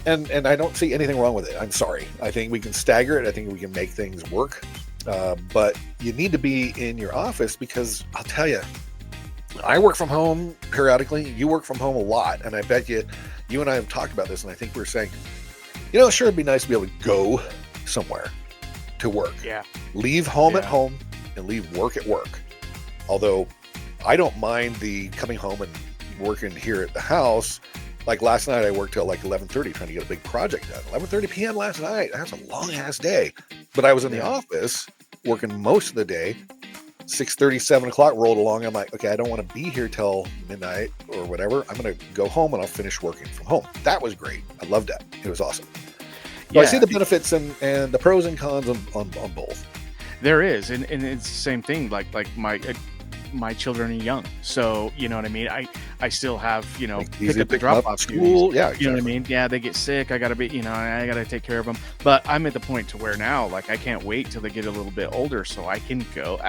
and I don't see anything wrong with it. I'm sorry. I think we can stagger it. I think we can make things work. But you need to be in your office, because I'll tell you, I work from home periodically. You work from home a lot. And I bet you and I have talked about this. And I think we're saying, sure, it'd be nice to be able to go somewhere to work. Yeah. Leave home at home and leave work at work. Although I don't mind the coming home and working here at the house. Like last night, I worked till like 11:30 trying to get a big project done. 11:30 p.m. last night. That's a long ass day. But I was in the office working most of the day. 6:30, 7 o'clock rolled along. I'm like, okay, I don't want to be here till midnight or whatever. I'm going to go home and I'll finish working from home. That was great. I loved that. It was awesome. So I see the benefits and the pros and cons on both. There is, and it's the same thing. Like my my children are young, so you know what I mean. I still have, you know, Easy pick up the to them drop off school. Yeah, You know what I mean? Yeah, they get sick. I gotta be, you know, I gotta take care of them. But I'm at the point to where now, like, I can't wait till they get a little bit older so I can go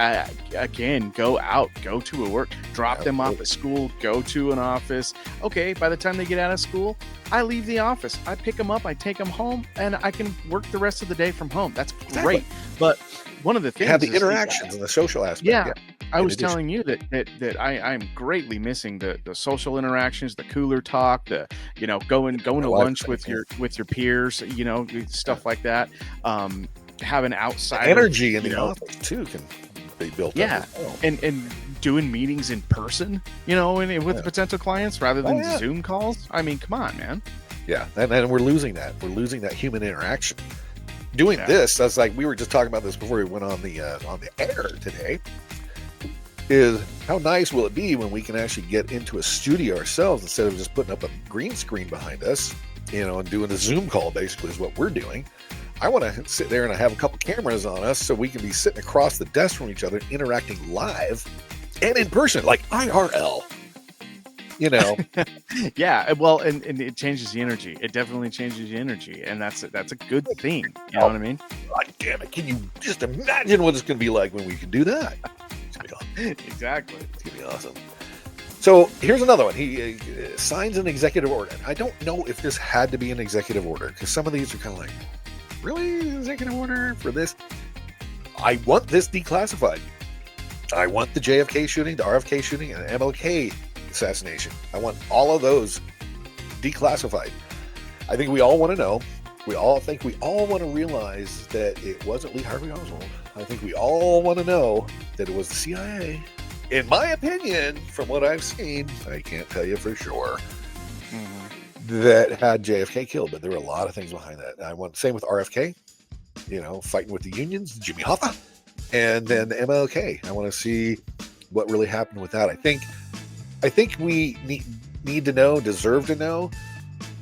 again, go out, go to a work, drop them off at school, go to an office. Okay, by the time they get out of school, I leave the office. I pick them up, I take them home, and I can work the rest of the day from home. That's great. But one of the things have the is interactions and the social aspect. Yeah. I was addition. telling you that I'm greatly missing the social interactions, the cooler talk, the, you know, going to lunch with your peers, you know, stuff like that. Having outside energy in you the know, office too can be built yeah, up as well. and doing meetings in person, you know, and with potential clients rather than Zoom calls. I mean, come on, man. Yeah, and we're losing that. We're losing that human interaction. Doing this, that's like we were just talking about this before we went on the air today. Is how nice will it be when we can actually get into a studio ourselves instead of just putting up a green screen behind us, you know, and doing a Zoom call basically is what we're doing. I want to sit there and have a couple cameras on us so we can be sitting across the desk from each other, interacting live and in person, like IRL. You know, yeah. Well, and it changes the energy. It definitely changes the energy, and that's a good thing. You know what I mean? God damn it! Can you just imagine what it's going to be like when we can do that? It's going to be awesome. Exactly. It's going to be awesome. So here's another one. He signs an executive order. I don't know if this had to be an executive order because some of these are kind of like, really, executive order for this? I want this declassified. I want the JFK shooting, the RFK shooting, and the MLK assassination. I want all of those declassified. I think we all want to know. We all want to realize that it wasn't Lee Harvey Oswald. I think we all want to know that it was the CIA. In my opinion, from what I've seen, I can't tell you for sure, that had JFK killed, but there were a lot of things behind that. I want same with RFK, you know, fighting with the unions, Jimmy Hoffa, and then the MLK. I want to see what really happened with that. I think we need to know, deserve to know.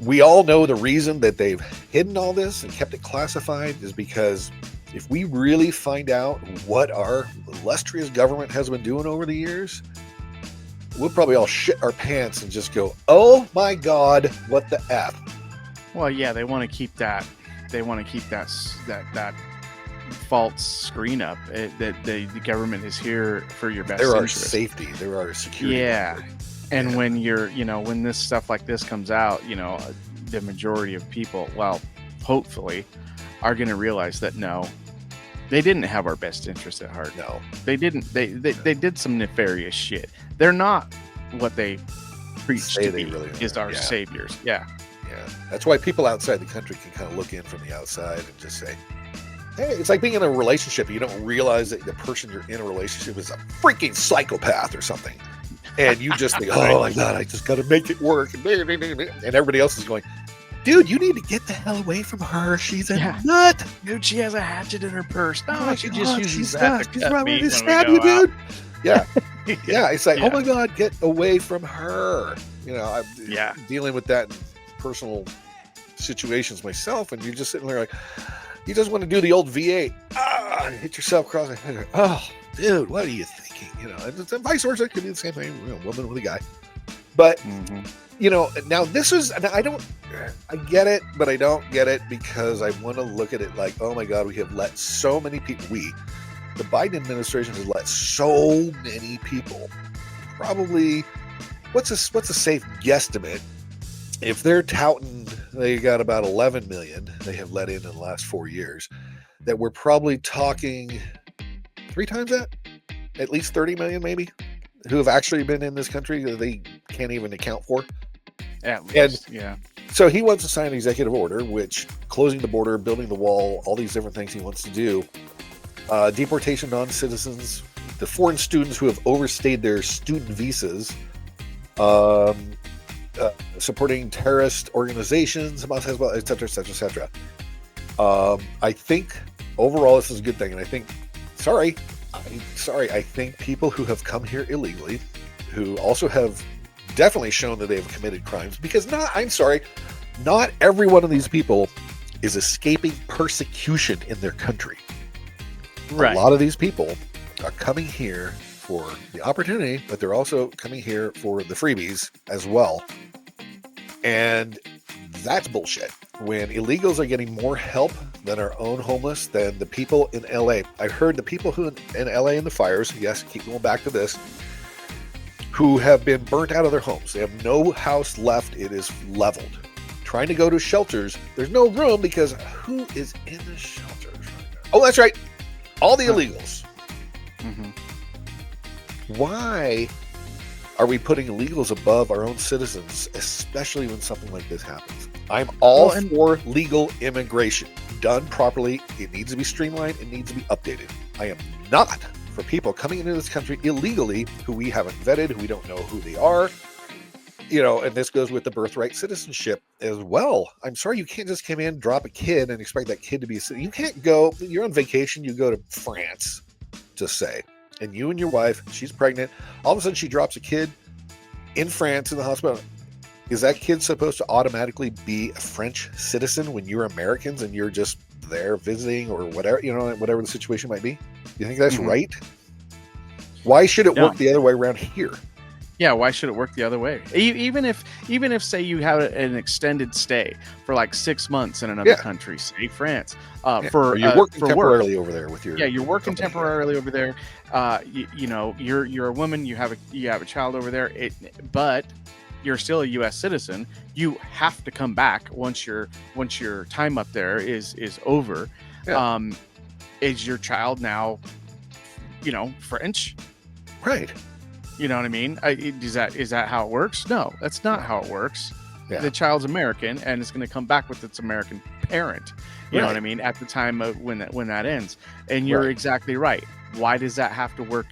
We all know the reason that they've hidden all this and kept it classified is because if we really find out what our illustrious government has been doing over the years, we'll probably all shit our pants and just go, oh my God, what the F? Well, yeah, they want to keep that. They want to keep that false screen up that the government is here for your best There interest. are safety. There are security. Yeah. And when you're, you know, when this stuff like this comes out, you know, the majority of people, well, hopefully, are going to realize that no, they didn't have our best interest at heart. No, they didn't. They did some nefarious shit. They're not what they preach to be. Really is our saviors. Yeah. Yeah. That's why people outside the country can kind of look in from the outside and just say, hey, it's like being in a relationship. You don't realize that the person you're in a relationship is a freaking psychopath or something. And you just think, oh my God, I just got to make it work. And everybody else is going, dude, you need to get the hell away from her. She's a nut. Dude, she has a hatchet in her purse. No, Oh, she just uses she's that not. to She's cut ready meat to when we stab go you, out. dude. Yeah. Yeah. It's like, Yeah. oh my God, get away from her. You know, I'm dealing with that in personal situations myself. And you're just sitting there like, you just want to do the old V8. Hit yourself across the head. Oh, dude, what are you thinking? You know, and vice versa. It could be the same thing. You know, woman with a guy. But, you know, now this is, I get it, but I don't get it because I want to look at it like, oh my God, we have let so many people, the Biden administration has let so many people, probably, what's a safe guesstimate? If they're touting, they got about 11 million they have let in the last 4 years, that we're probably talking 3 times that, at least 30 million maybe, who have actually been in this country that they can't even account for. At least, So he wants to sign an executive order, which closing the border, building the wall, all these different things he wants to do. Deportation non-citizens, the foreign students who have overstayed their student visas, supporting terrorist organizations, et cetera, et cetera, et cetera. I think overall this is a good thing, and I think, I think people who have come here illegally, who also have definitely shown that they have committed crimes, because not every one of these people is escaping persecution in their country. Right. A lot of these people are coming here for the opportunity, but they're also coming here for the freebies as well. And that's bullshit. When illegals are getting more help than our own homeless, than the people in LA. I heard the people who in LA in the fires, yes, keep going back to this, who have been burnt out of their homes. They have no house left. It is leveled. Trying to go to shelters, there's no room because who is in the shelters right now? Oh, that's right. All the illegals. Mm-hmm. Why are we putting illegals above our own citizens, especially when something like this happens? I'm all for legal immigration. Done properly, it needs to be streamlined, it needs to be updated. I am not for people coming into this country illegally who we haven't vetted, who we don't know who they are. You know, and this goes with the birthright citizenship as well. I'm sorry, you can't just come in, drop a kid, and expect that kid to be a citizen. You can't go, you're on vacation, you go to France, just say, and you and your wife, she's pregnant, all of a sudden she drops a kid in France in the hospital. Is that kid supposed to automatically be a French citizen when you're Americans and you're just there visiting or whatever, you know, whatever the situation might be? You think that's right? Why should it work the other way around here? Yeah, why should it work the other way? Even if say you have an extended stay for like 6 months in another country, say France, or you're working temporarily over there with your you're working temporarily over there. You know, you're a woman, you have a child over there, but you're still a U.S. citizen. You have to come back once your time up there is over. Yeah. Is your child now, you know, French? Right. You know what I mean? Is that how it works? No, that's not how it works. Yeah. The child's American and it's going to come back with its American parent. You know what I mean? At the time of when that ends. And you're exactly right. Why does that have to work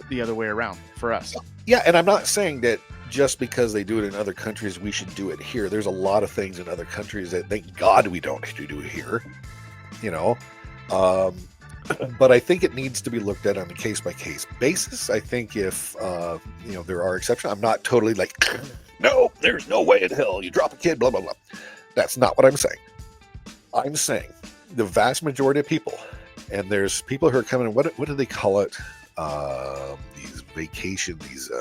the other way around for us? Yeah, and I'm not saying that just because they do it in other countries, we should do it here. There's a lot of things in other countries that, thank God, we don't have to do it here. You know, but I think it needs to be looked at on a case-by-case basis. I think if, you know, there are exceptions. I'm not totally like, no, there's no way in hell you drop a kid, blah, blah, blah. That's not what I'm saying. I'm saying the vast majority of people, and there's people who are coming, what do they call it? These vacation, these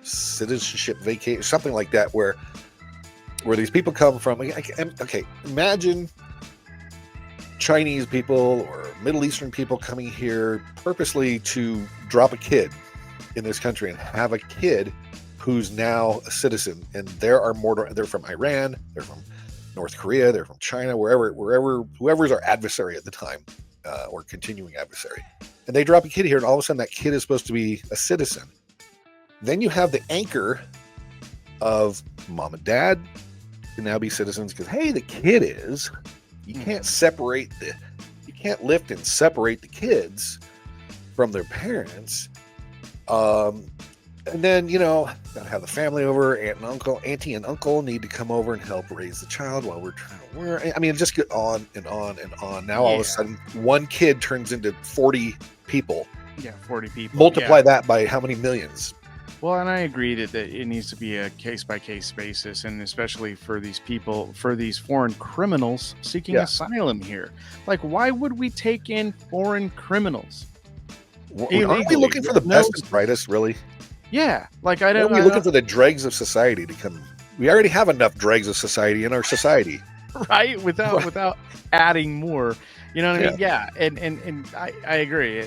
citizenship vacation, something like that, where these people come from. Okay, imagine Chinese people or Middle Eastern people coming here purposely to drop a kid in this country and have a kid who's now a citizen, and they're from Iran, they're from North Korea, they're from China, wherever, whoever's our adversary at the time, or continuing adversary, and they drop a kid here, and all of a sudden that kid is supposed to be a citizen. Then you have the anchor of mom and dad can now be citizens because, hey, the kid is. You can't you can't lift and separate the kids from their parents. And then, you know, gotta have the family over, auntie and uncle need to come over and help raise the child while we're trying to work. I mean, just get on and on and on. Now all of a sudden, one kid turns into 40 people. Yeah, 40 people. Multiply that by how many millions? Well, and I agree that it needs to be a case-by-case basis, and especially for these people, for these foreign criminals seeking asylum here. Like, why would we take in foreign criminals? Aren't we looking for the best and brightest, really? Yeah, like I don't. We're looking for the dregs of society to come. We already have enough dregs of society in our society, right? Without adding more, you know what I mean? Yeah, and I agree.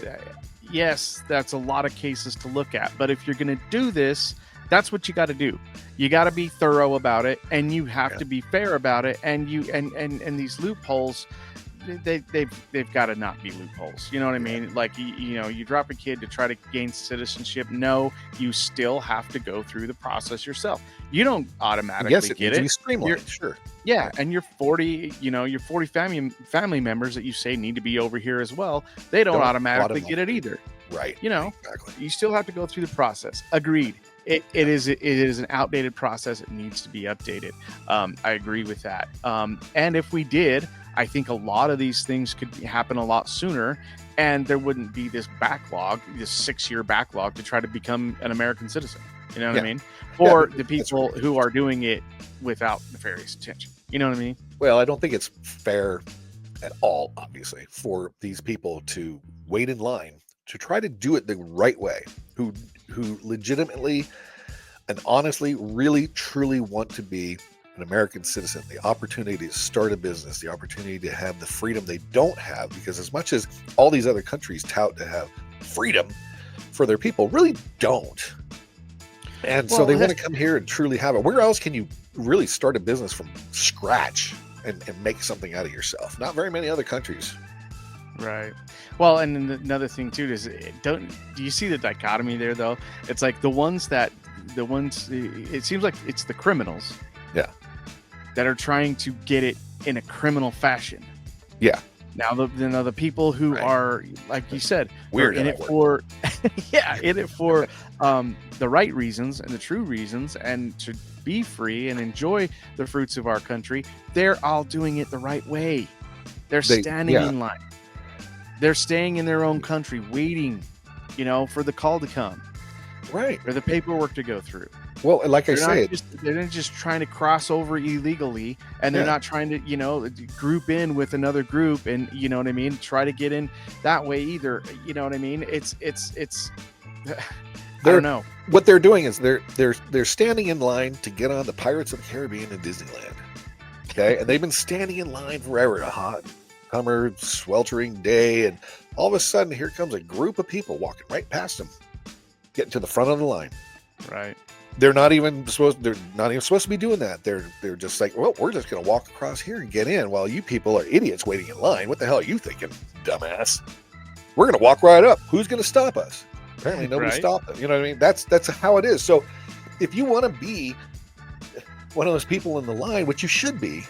Yes, that's a lot of cases to look at, but if you're going to do this, that's what you got to do. You got to be thorough about it, and you have to be fair about it. And and these loopholes, they've got to not be loopholes. You know what I mean? Like you know, you drop a kid to try to gain citizenship. No, you still have to go through the process yourself. You don't automatically get it. Streamlined, sure. Yeah, and your 40, you know, your 40 family members that you say need to be over here as well, they don't automatically get it either. Right. You know, exactly. You still have to go through the process. Agreed. It is an outdated process. It needs to be updated. I agree with that. And if we did, I think a lot of these things could happen a lot sooner, and there wouldn't be this backlog, this 6-year backlog to try to become an American citizen. You know what I mean? For the people who are doing it without nefarious intention. You know what I mean? Well, I don't think it's fair at all, obviously, for these people to wait in line to try to do it the right way, who legitimately and honestly really truly want to be an American citizen, the opportunity to start a business, the opportunity to have the freedom they don't have, because as much as all these other countries tout to have freedom for their people, really don't. And so they want to come here and truly have it. Where else can you really start a business from scratch and make something out of yourself? Not very many other countries. Right. Well, and another thing too is, do you see the dichotomy there though? It's like it seems like it's the criminals, that are trying to get it in a criminal fashion. Yeah. Now the people who are, like you said, weird in it for, in it for the right reasons and the true reasons, and to be free and enjoy the fruits of our country, they're all doing it the right way. They're standing in line. They're staying in their own country, waiting, for the call to come, right, or the paperwork to go through. Well, like I say, they're not just trying to cross over illegally, and they're not trying to, group in with another group, and try to get in that way either. You know what I mean? It's. I don't know. What they're doing is they're standing in line to get on the Pirates of the Caribbean in Disneyland. Okay, and they've been standing in line forever. A hot summer, sweltering day, and all of a sudden, here comes a group of people walking right past them, getting to the front of the line. Right. They're not even supposed to be doing that. They're just like, well, we're just going to walk across here and get in while you people are idiots waiting in line. What the hell are you thinking, dumbass? We're going to walk right up. Who's going to stop us? Apparently nobody stopped them. You know what I mean? That's how it is. So if you want to be one of those people in the line, which you should be,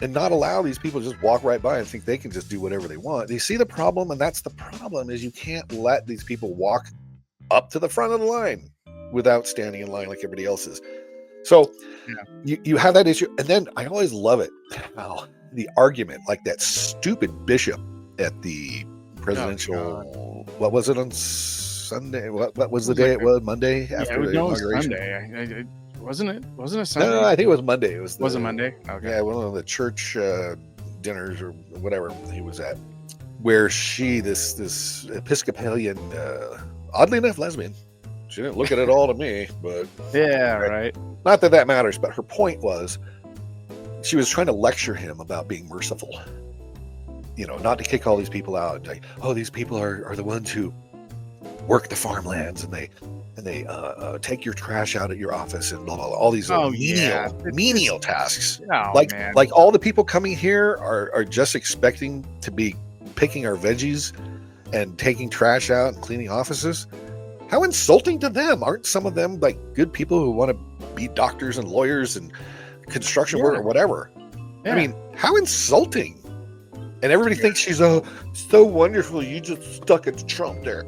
and not allow these people to just walk right by and think they can just do whatever they want. You see the problem? And that's the problem, is you can't let these people walk up to the front of the line without standing in line like everybody else is. So you have that issue. And then I always love it. Wow. The argument, like that stupid bishop at the presidential, what was it on Sunday? What was the day it was? Monday after the inauguration? Sunday. Wasn't it? Wasn't it Sunday? No, I think it was Monday. It was it Monday? Okay. Yeah, one of the church dinners or whatever he was at, where this Episcopalian, oddly enough, lesbian. She didn't look at it all to me, but right. Not that matters. But her point was, she was trying to lecture him about being merciful. Not to kick all these people out. Like, oh, these people are the ones who work the farmlands, and they take your trash out at your office, and blah, blah, blah, all these menial tasks. Like all the people coming here are just expecting to be picking our veggies and taking trash out and cleaning offices. How insulting to them. Aren't some of them like good people who want to be doctors and lawyers and construction work or whatever? I mean, how insulting. And everybody thinks she's so wonderful. You just stuck it to Trump there.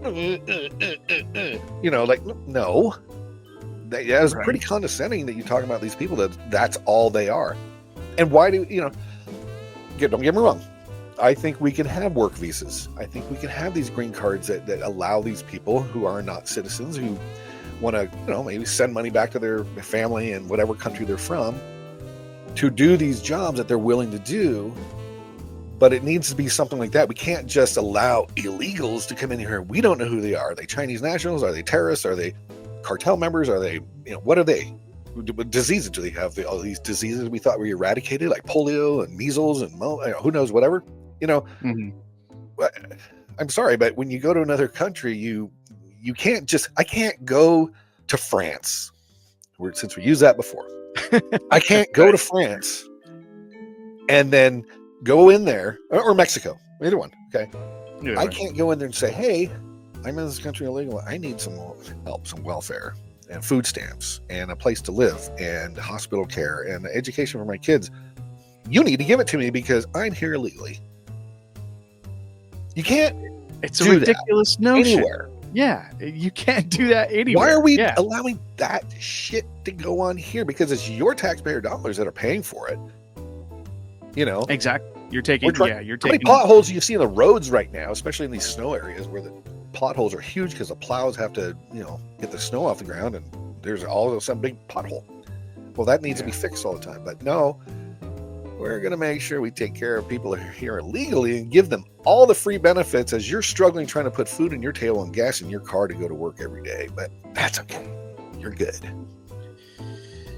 Like, no. That was pretty condescending that you talk about these people that's all they are. And why don't get me wrong. I think we can have work visas. I think we can have these green cards that allow these people who are not citizens, who want to, maybe send money back to their family in whatever country they're from, to do these jobs that they're willing to do. But it needs to be something like that. We can't just allow illegals to come in here. We don't know who they are. Are they Chinese nationals? Are they terrorists? Are they cartel members? Are they, what are they? What diseases do they have? All these diseases we thought were eradicated, like polio and measles and who knows, whatever. I'm sorry, but when you go to another country, you can't I can't go to France. Since we used that before, I can't go to France and then go in there, or Mexico, either one. Okay. I can't go in there and say, hey, I'm in this country illegal. I need some help, some welfare and food stamps and a place to live and hospital care and education for my kids. You need to give it to me because I'm here illegally. You can't. It's a ridiculous notion. Anywhere. Yeah, you can't do that anywhere. Why are we allowing that shit to go on here? Because it's your taxpayer dollars that are paying for it. Exactly. You're taking. How many potholes do you see in the roads right now, especially in these snow areas where the potholes are huge because the plows have to, get the snow off the ground, and there's all of a sudden big pothole. Well, that needs to be fixed all the time. But no, we're going to make sure we take care of people who are here illegally and give them all the free benefits as you're struggling trying to put food in your table and gas in your car to go to work every day. But that's okay. You're good.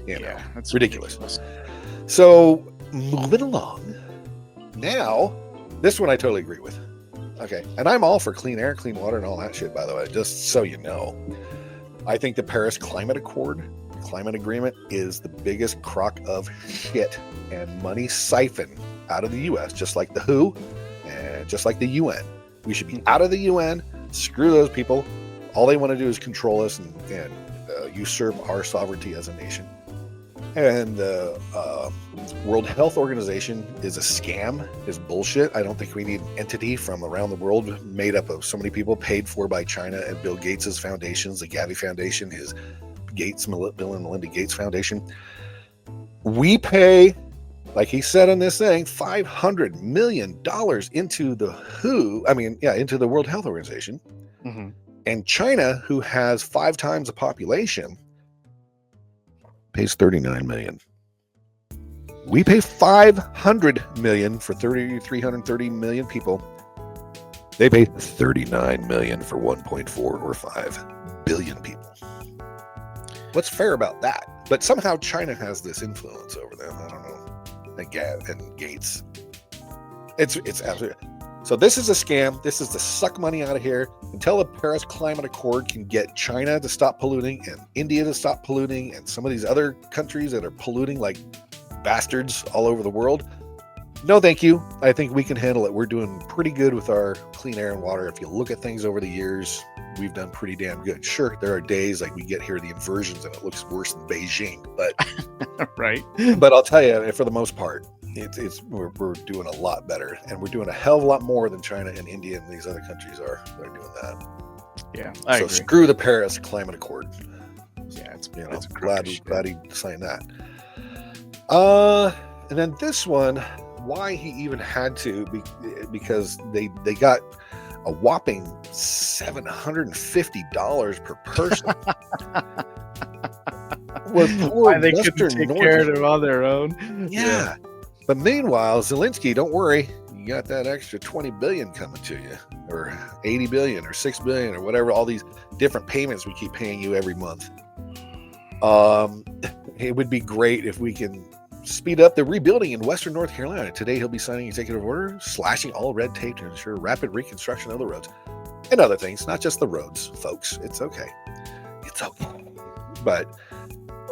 That's ridiculous. So moving along. Now, this one I totally agree with. Okay. And I'm all for clean air, clean water, and all that shit, by the way, just so you know. I think the Paris Climate Agreement is the biggest crock of shit and money siphon out of the U.S., just like the WHO and just like the UN. We should be out of the UN. Screw those people. All they want to do is control us and usurp our sovereignty as a nation. And the World Health Organization is a scam, is bullshit. I don't think we need an entity from around the world made up of so many people paid for by China and Bill Gates' foundations, the Gavi Foundation, his Bill and Melinda Gates Foundation. We pay, like he said in this thing, $500 million into the into the World Health Organization. Mm-hmm. And China, who has 5 times the population, pays $39 million. We pay $500 million for 330 million people. They pay $39 million for 1.4 or 5 billion people. What's fair about that? But somehow China has this influence over them. I don't know. And Gates. It's absolutely. So this is a scam. This is to suck money out of here until the Paris Climate Accord can get China to stop polluting and India to stop polluting and some of these other countries that are polluting like bastards all over the world. No, thank you. I think we can handle it. We're doing pretty good with our clean air and water. If you look at things over the years, we've done pretty damn good. Sure, there are days like we get here the inversions and it looks worse than Beijing, but right. But I'll tell you, for the most part, we're doing a lot better, and we're doing a hell of a lot more than China and India and these other countries are. They're doing that. Yeah, I agree. Screw the Paris Climate Accord. Yeah, it's glad he signed that. And then this one, why he even had to, because they got a whopping $750 per person. Why they couldn't take care of them on their own? Yeah. But meanwhile, Zelensky, don't worry, you got that extra 20 billion coming to you, or 80 billion, or 6 billion, or whatever, all these different payments we keep paying you every month. It would be great if we can speed up the rebuilding in Western North Carolina. Today, he'll be signing executive order, slashing all red tape to ensure rapid reconstruction of the roads and other things, not just the roads, folks. It's okay. It's okay. But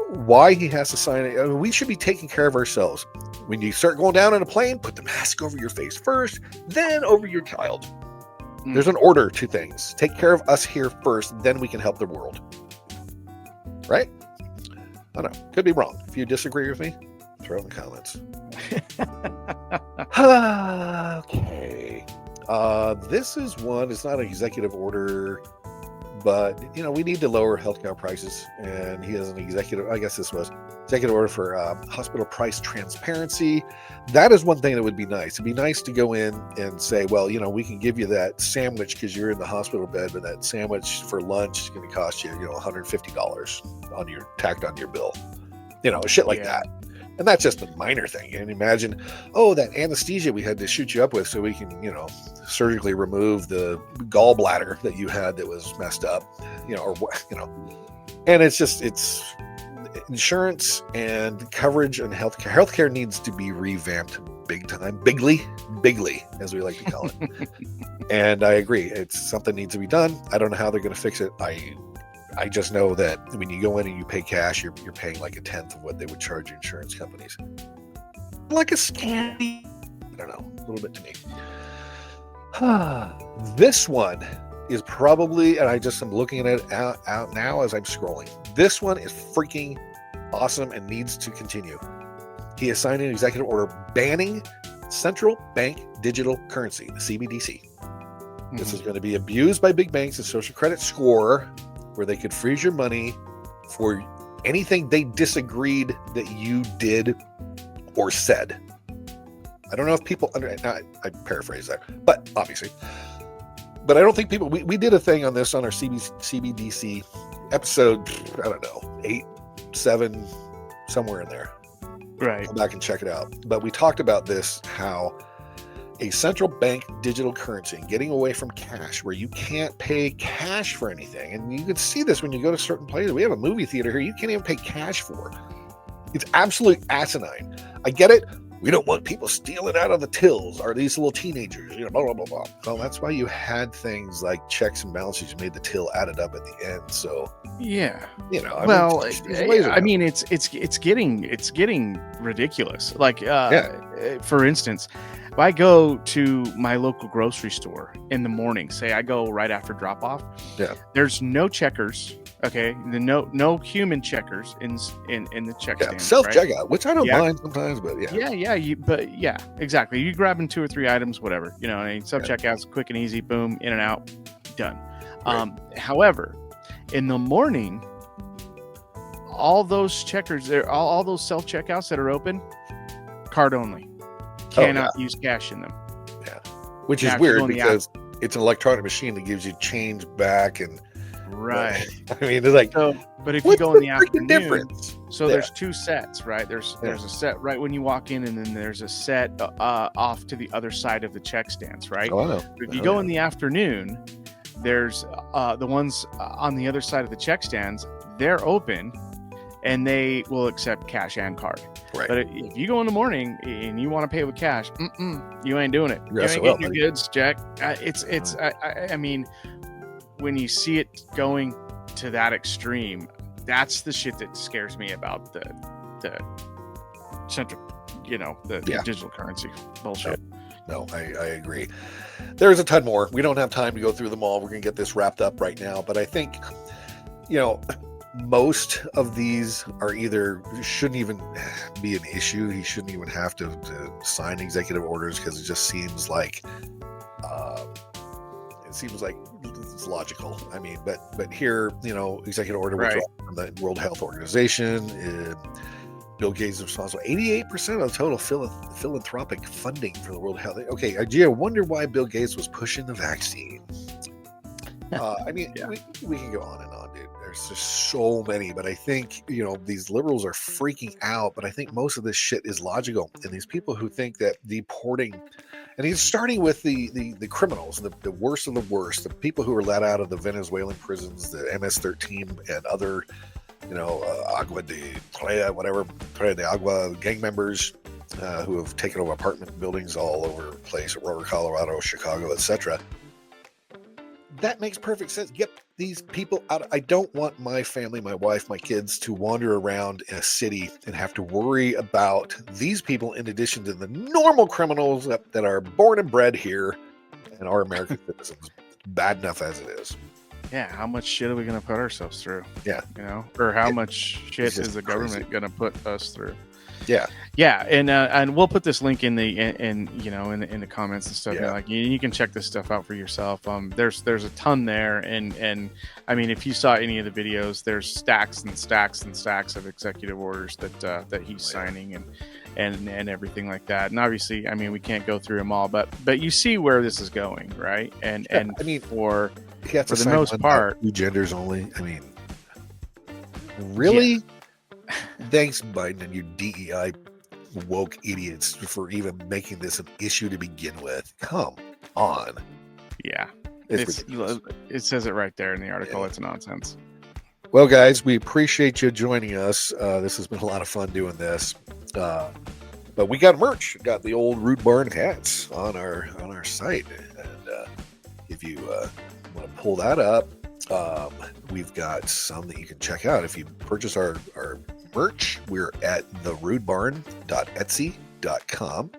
why he has to sign it, we should be taking care of ourselves. When you start going down in a plane, put the mask over your face first, then over your child. There's an order to things. Take care of us here first, then we can help the world. Right? I don't know. Could be wrong. If you disagree with me, throw it in the comments. Okay. This is one. It's not an executive order, but we need to lower healthcare prices. And he has an executive. I guess this was executive order for hospital price transparency. That is one thing that would be nice. It'd be nice to go in and say, well, we can give you that sandwich because you're in the hospital bed, but that sandwich for lunch is going to cost you, $150 tacked on your bill. Shit like that. And that's just a minor thing. And imagine, that anesthesia we had to shoot you up with so we can, surgically remove the gallbladder that you had that was messed up, and it's insurance and coverage and healthcare. Healthcare needs to be revamped big time, bigly, as we like to call it. And I agree. It's something needs to be done. I don't know how they're going to fix it. I just know that when you go in and you pay cash, you're paying like a tenth of what they would charge your insurance companies. Like a scam. I don't know. A little bit to me. This one is probably, and I'm looking at it out now as I'm scrolling. This one is freaking awesome and needs to continue. He has signed an executive order banning central bank digital currency, the CBDC. Mm-hmm. This is going to be abused by big banks and social credit score, where they could freeze your money for anything they disagreed that you did or said. I don't know if people I paraphrase that, but obviously. But I don't think people, we did a thing on this on our CBDC episode, I don't know, 8, 7, somewhere in there. Right. Go back and check it out. But we talked about this, how a central bank digital currency and getting away from cash, where you can't pay cash for anything. And you can see this when you go to certain places. We have a movie theater here you can't even pay cash for. It's absolutely asinine. I get it. We don't want people stealing out of the tills, or these little teenagers, blah, blah, blah, blah. Well, that's why you had things like checks and balances. You made the till added up at the end. So, yeah, I mean, it's getting ridiculous. Like, for instance, if I go to my local grocery store in the morning, say I go right after drop off, there's no checkers. Okay, no human checkers in the check stand. Self checkout, right? Which I don't mind sometimes, but exactly. You grabbing 2 or 3 items, whatever. Self checkouts, quick and easy, boom, in and out, done. Right. However, in the morning, all those checkers, all those self checkouts that are open, card only, cannot use cash in them. Yeah, which is weird because it's an electronic machine that gives you change back and. Right. I mean, it's like, but if you go in the afternoon, difference? There's 2 sets, right? There's a set right when you walk in, and then there's a set off to the other side of the check stands, right? Oh, I know. If you go in the afternoon, there's the ones on the other side of the check stands. They're open, and they will accept cash and card. Right. But if you go in the morning and you want to pay with cash, you ain't doing it. You're you ain't SOL, getting your goods, Jack. I mean. When you see it going to that extreme, that's the shit that scares me about the central, the digital currency bullshit. No, I agree. There's a ton more. We don't have time to go through them all. We're going to get this wrapped up right now. But I think, most of these are either shouldn't even be an issue. He shouldn't even have to sign executive orders, because it just seems like it's logical. I mean, but here, executive order withdrawal from the World Health Organization. Bill Gates is responsible 88% of the total philanthropic funding for the World Health. Okay, I wonder why Bill Gates was pushing the vaccine. I mean, we can go on and on, dude. There's just so many, but I think, these liberals are freaking out, but I think most of this shit is logical. And these people who think that deporting, and he's starting with the criminals, the worst of the worst, the people who were let out of the Venezuelan prisons, the MS-13 and other, Agua de Playa, whatever, Playa de Agua gang members who have taken over apartment buildings all over the place, Aurora, Colorado, Chicago, etc. That makes perfect sense. Get these people out. I don't want my family, my wife, my kids to wander around in a city and have to worry about these people in addition to the normal criminals that are born and bred here and are American citizens. Bad enough as it is. Yeah, how much shit are we going to put ourselves through? Yeah. Or how much shit is the government going to put us through? Yeah. Yeah, and we'll put this link in the in the comments and stuff. Yeah. Like you can check this stuff out for yourself. There's a ton there, and I mean, if you saw any of the videos, there's stacks and stacks and stacks of executive orders that he's signing and everything like that. And obviously, I mean, we can't go through them all, but you see where this is going, right? And I mean, for the most part, 2 genders only. I mean, really? Yeah. Thanks, Biden and your DEI woke idiots, for even making this an issue to begin with. Come on. Yeah. It says it right there in the article. It's nonsense. Well, guys, we appreciate you joining us. This has been a lot of fun doing this. But we got merch. We got the old Root Barn hats on our site. And if you want to pull that up, we've got some that you can check out. If you purchase our merch, we're at therootbarn.etsy.com,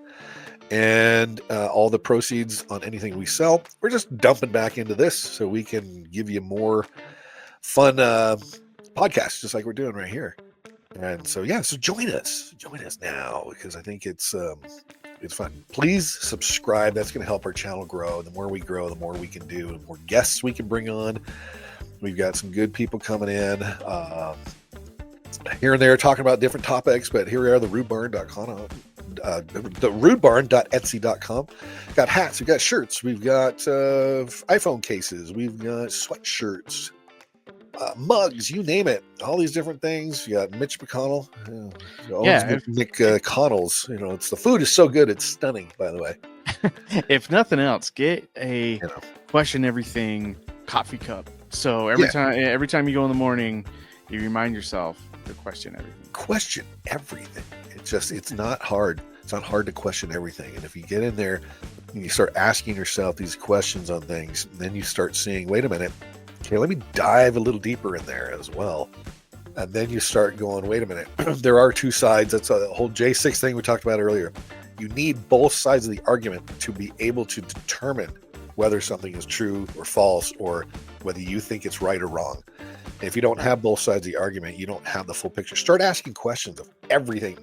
and all the proceeds on anything we sell, we're just dumping back into this so we can give you more fun podcasts, just like we're doing right here. And so so join us now, because I think it's fun. Please subscribe. That's going to help our channel grow. The more we grow, the more we can do, the more guests we can bring on. We've got some good people coming in here and there talking about different topics, but here we are, the rootbarn.com, the rootbarn.etsy.com. Got hats, we've got shirts, we've got iPhone cases, we've got sweatshirts, mugs, you name it. All these different things. You got Mitch McConnell. All Yeah, these Nick Connells. It's the food is so good. It's stunning, by the way. if nothing else, get a You know. question everything coffee cup. So every time you go in the morning, you remind yourself to question everything. Question everything. It's not hard. It's not hard to question everything. And if you get in there and you start asking yourself these questions on things, then you start seeing, wait a minute, okay, let me dive a little deeper in there as well. And then you start going, wait a minute, there are two sides. That's the whole J6 thing we talked about earlier. You need both sides of the argument to be able to determine whether something is true or false, or whether you think it's right or wrong. And if you don't have both sides of the argument, you don't have the full picture. Start asking questions of everything.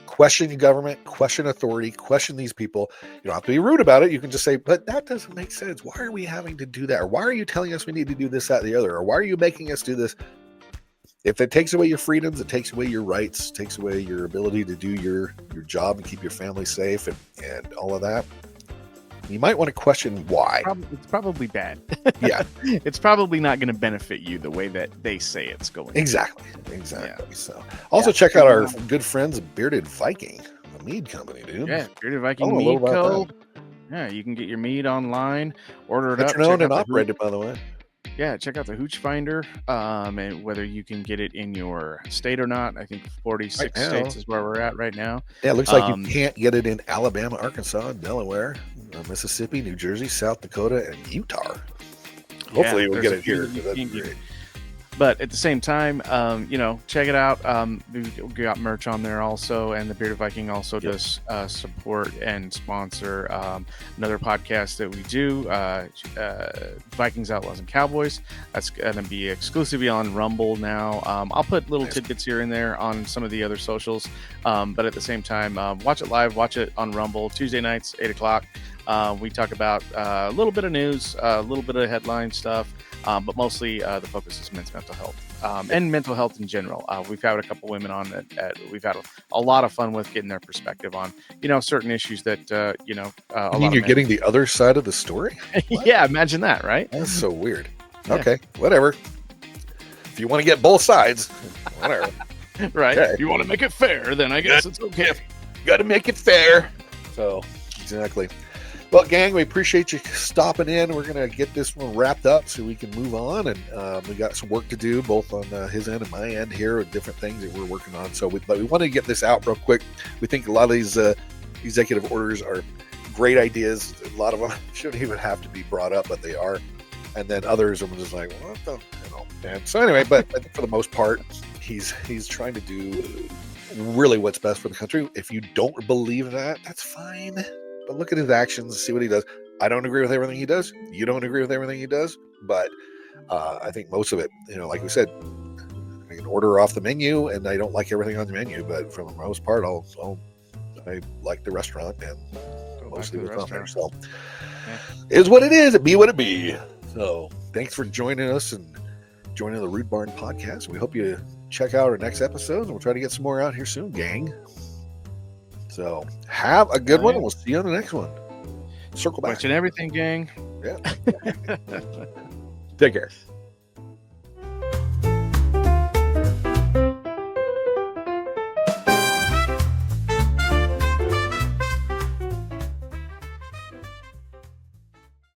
Question your government, question authority, question these people. You don't have to be rude about it. You can just say, but that doesn't make sense. Why are we having to do that? Or why are you telling us we need to do this, that, the other? Or why are you making us do this? If it takes away your freedoms, it takes away your rights, takes away your ability to do your job and keep your family safe and all of that, you might want to question why. It's probably bad. Yeah. It's probably not going to benefit you the way that they say it's going. Exactly. Yeah. So also check out our good friends Bearded Viking, the mead company, dude. Yeah, Bearded Viking Mead Co. Yeah, you can get your mead online, order it up. Owned and operated, by the way. Yeah, check out the Hooch Finder, and whether you can get it in your state or not. I think 46 states is where we're at right now. Yeah, it looks like you can't get it in Alabama, Arkansas, Delaware, Mississippi, New Jersey, South Dakota, and Utah. Hopefully we'll get it here. But at the same time, check it out. We've got merch on there also, and the Bearded Viking also does support and sponsor another podcast that we do, Vikings, Outlaws, and Cowboys. That's going to be exclusively on Rumble now. I'll put little tidbits here and there on some of the other socials, but at the same time, watch it live, watch it on Rumble, Tuesday nights, 8 o'clock. We talk about a little bit of news, a little bit of headline stuff, but mostly the focus is men's mental health and mental health in general. We've had a couple women on that we've had a lot of fun with getting their perspective on, certain issues that, you're getting the other side of the story? Yeah, imagine that, right? That's so weird. Yeah. Okay, whatever. If you want to get both sides, whatever. Right. Okay. If you want to make it fair, then I guess it's okay. Got to make it fair. So, exactly. Well, gang, we appreciate you stopping in. We're going to get this one wrapped up so we can move on. And we got some work to do, both on his end and my end here, with different things that we're working on. But we want to get this out real quick. We think a lot of these executive orders are great ideas. A lot of them shouldn't even have to be brought up, but they are. And then others are just like, what the, And so anyway, but I think for the most part, he's trying to do really what's best for the country. If you don't believe that, that's fine. But look at his actions, see what he does. I don't agree with everything he does. You don't agree with everything he does. But I think most of it, like we said, I can order off the menu, and I don't like everything on the menu. But for the most part, I like the restaurant, and mostly what's on there. So it is what it is. It be what it be. So thanks for joining us and joining the Root Barn podcast. We hope you check out our next episode, and we'll try to get some more out here soon, gang. So have a good one, and we'll see you on the next one. Circle back. Watching everything, gang. Yeah. Take care.